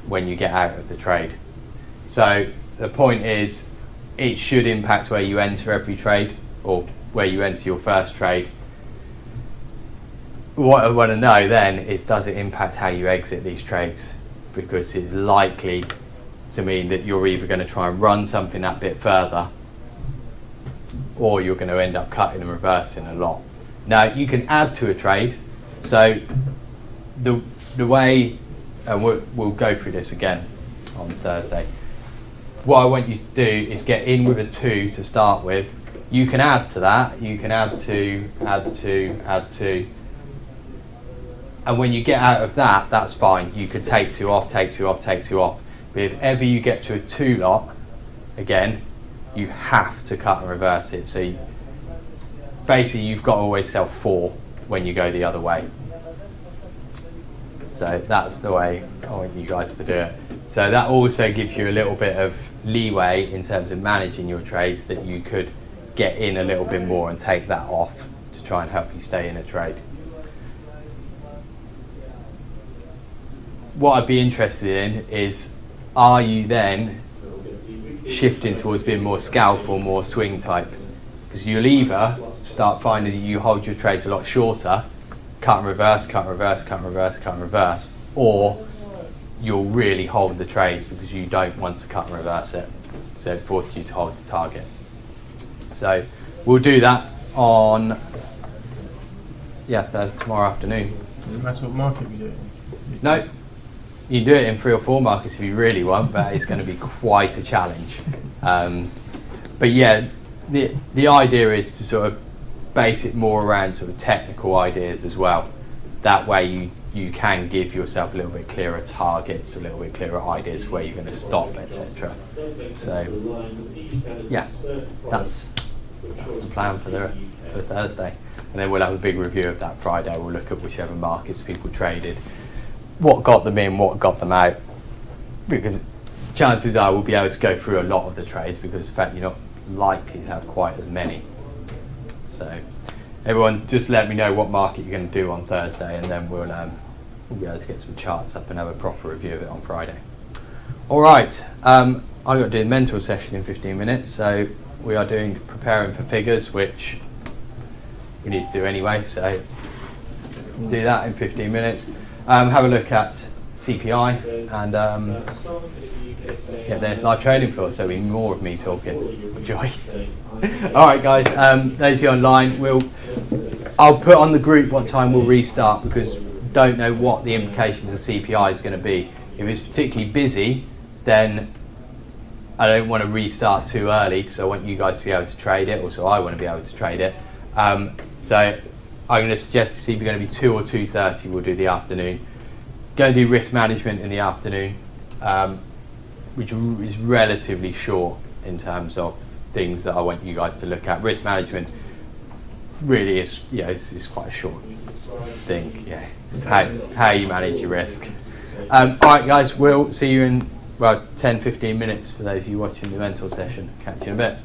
when you get out of the trade. So the point is, it should impact where you enter every trade, or where you enter your first trade. What I want to know then is, does it impact how you exit these trades? Because it's likely to mean that you're either going to try and run something that bit further, or you're going to end up cutting and reversing a lot. Now you can add to a trade. So the way, and we'll go through this again on Thursday. What I want you to do is get in with a 2 to start with. You can add to that. You can add to, and when you get out of that, that's fine. You could take 2 off, take 2 off, take 2 off. But if ever you get to a 2 lot, again, you have to cut and reverse it. So basically, you've got to always sell 4 when you go the other way. So that's the way I want you guys to do it. So that also gives you a little bit of leeway in terms of managing your trades, that you could get in a little bit more and take that off to try and help you stay in a trade. What I'd be interested in is, are you then shifting towards being more scalp or more swing type? Because you'll either start finding that you hold your trades a lot shorter, cut and reverse, cut and reverse, cut and reverse, cut and reverse, or you'll really hold the trades because you don't want to cut and reverse it. So it forces you to hold the target. So we'll do that on, that's tomorrow afternoon. Doesn't matter what market we do it in. No, you can do it in 3 or 4 markets if you really want, but it's going to be quite a challenge. But yeah, the idea is to sort of base it more around sort of technical ideas as well. That way you can give yourself a little bit clearer targets, a little bit clearer ideas where you're going to stop, etc. So yeah, that's the plan for Thursday. And then we'll have a big review of that Friday. We'll look at whichever markets people traded, what got them in, what got them out, because chances are we'll be able to go through a lot of the trades, because in fact you're not likely to have quite as many. So everyone, just let me know what market you're going to do on Thursday, and then we'll be able to get some charts up and have a proper review of it on Friday. All right, I've got to do the mental session in 15 minutes, so we are preparing for figures, which we need to do anyway, so we'll do that in 15 minutes. Have a look at CPI, and there's live trading floor, so it'll be more of me talking. Enjoy. All right, guys, those of you online, I'll put on the group what time we'll restart, because don't know what the implications of CPI is going to be. If it's particularly busy, then I don't want to restart too early, because I want you guys to be able to trade it. Also, I want to be able to trade it. So I'm going to suggest it's either going to be 2 or 2:30. We'll do the afternoon. Going to do risk management in the afternoon, which is relatively short in terms of things that I want you guys to look at. Risk management really is, it's quite a short thing. Yeah, how you manage your risk. All right, guys, we'll see you in 10-15 minutes for those of you watching the mental session. Catch you in a bit.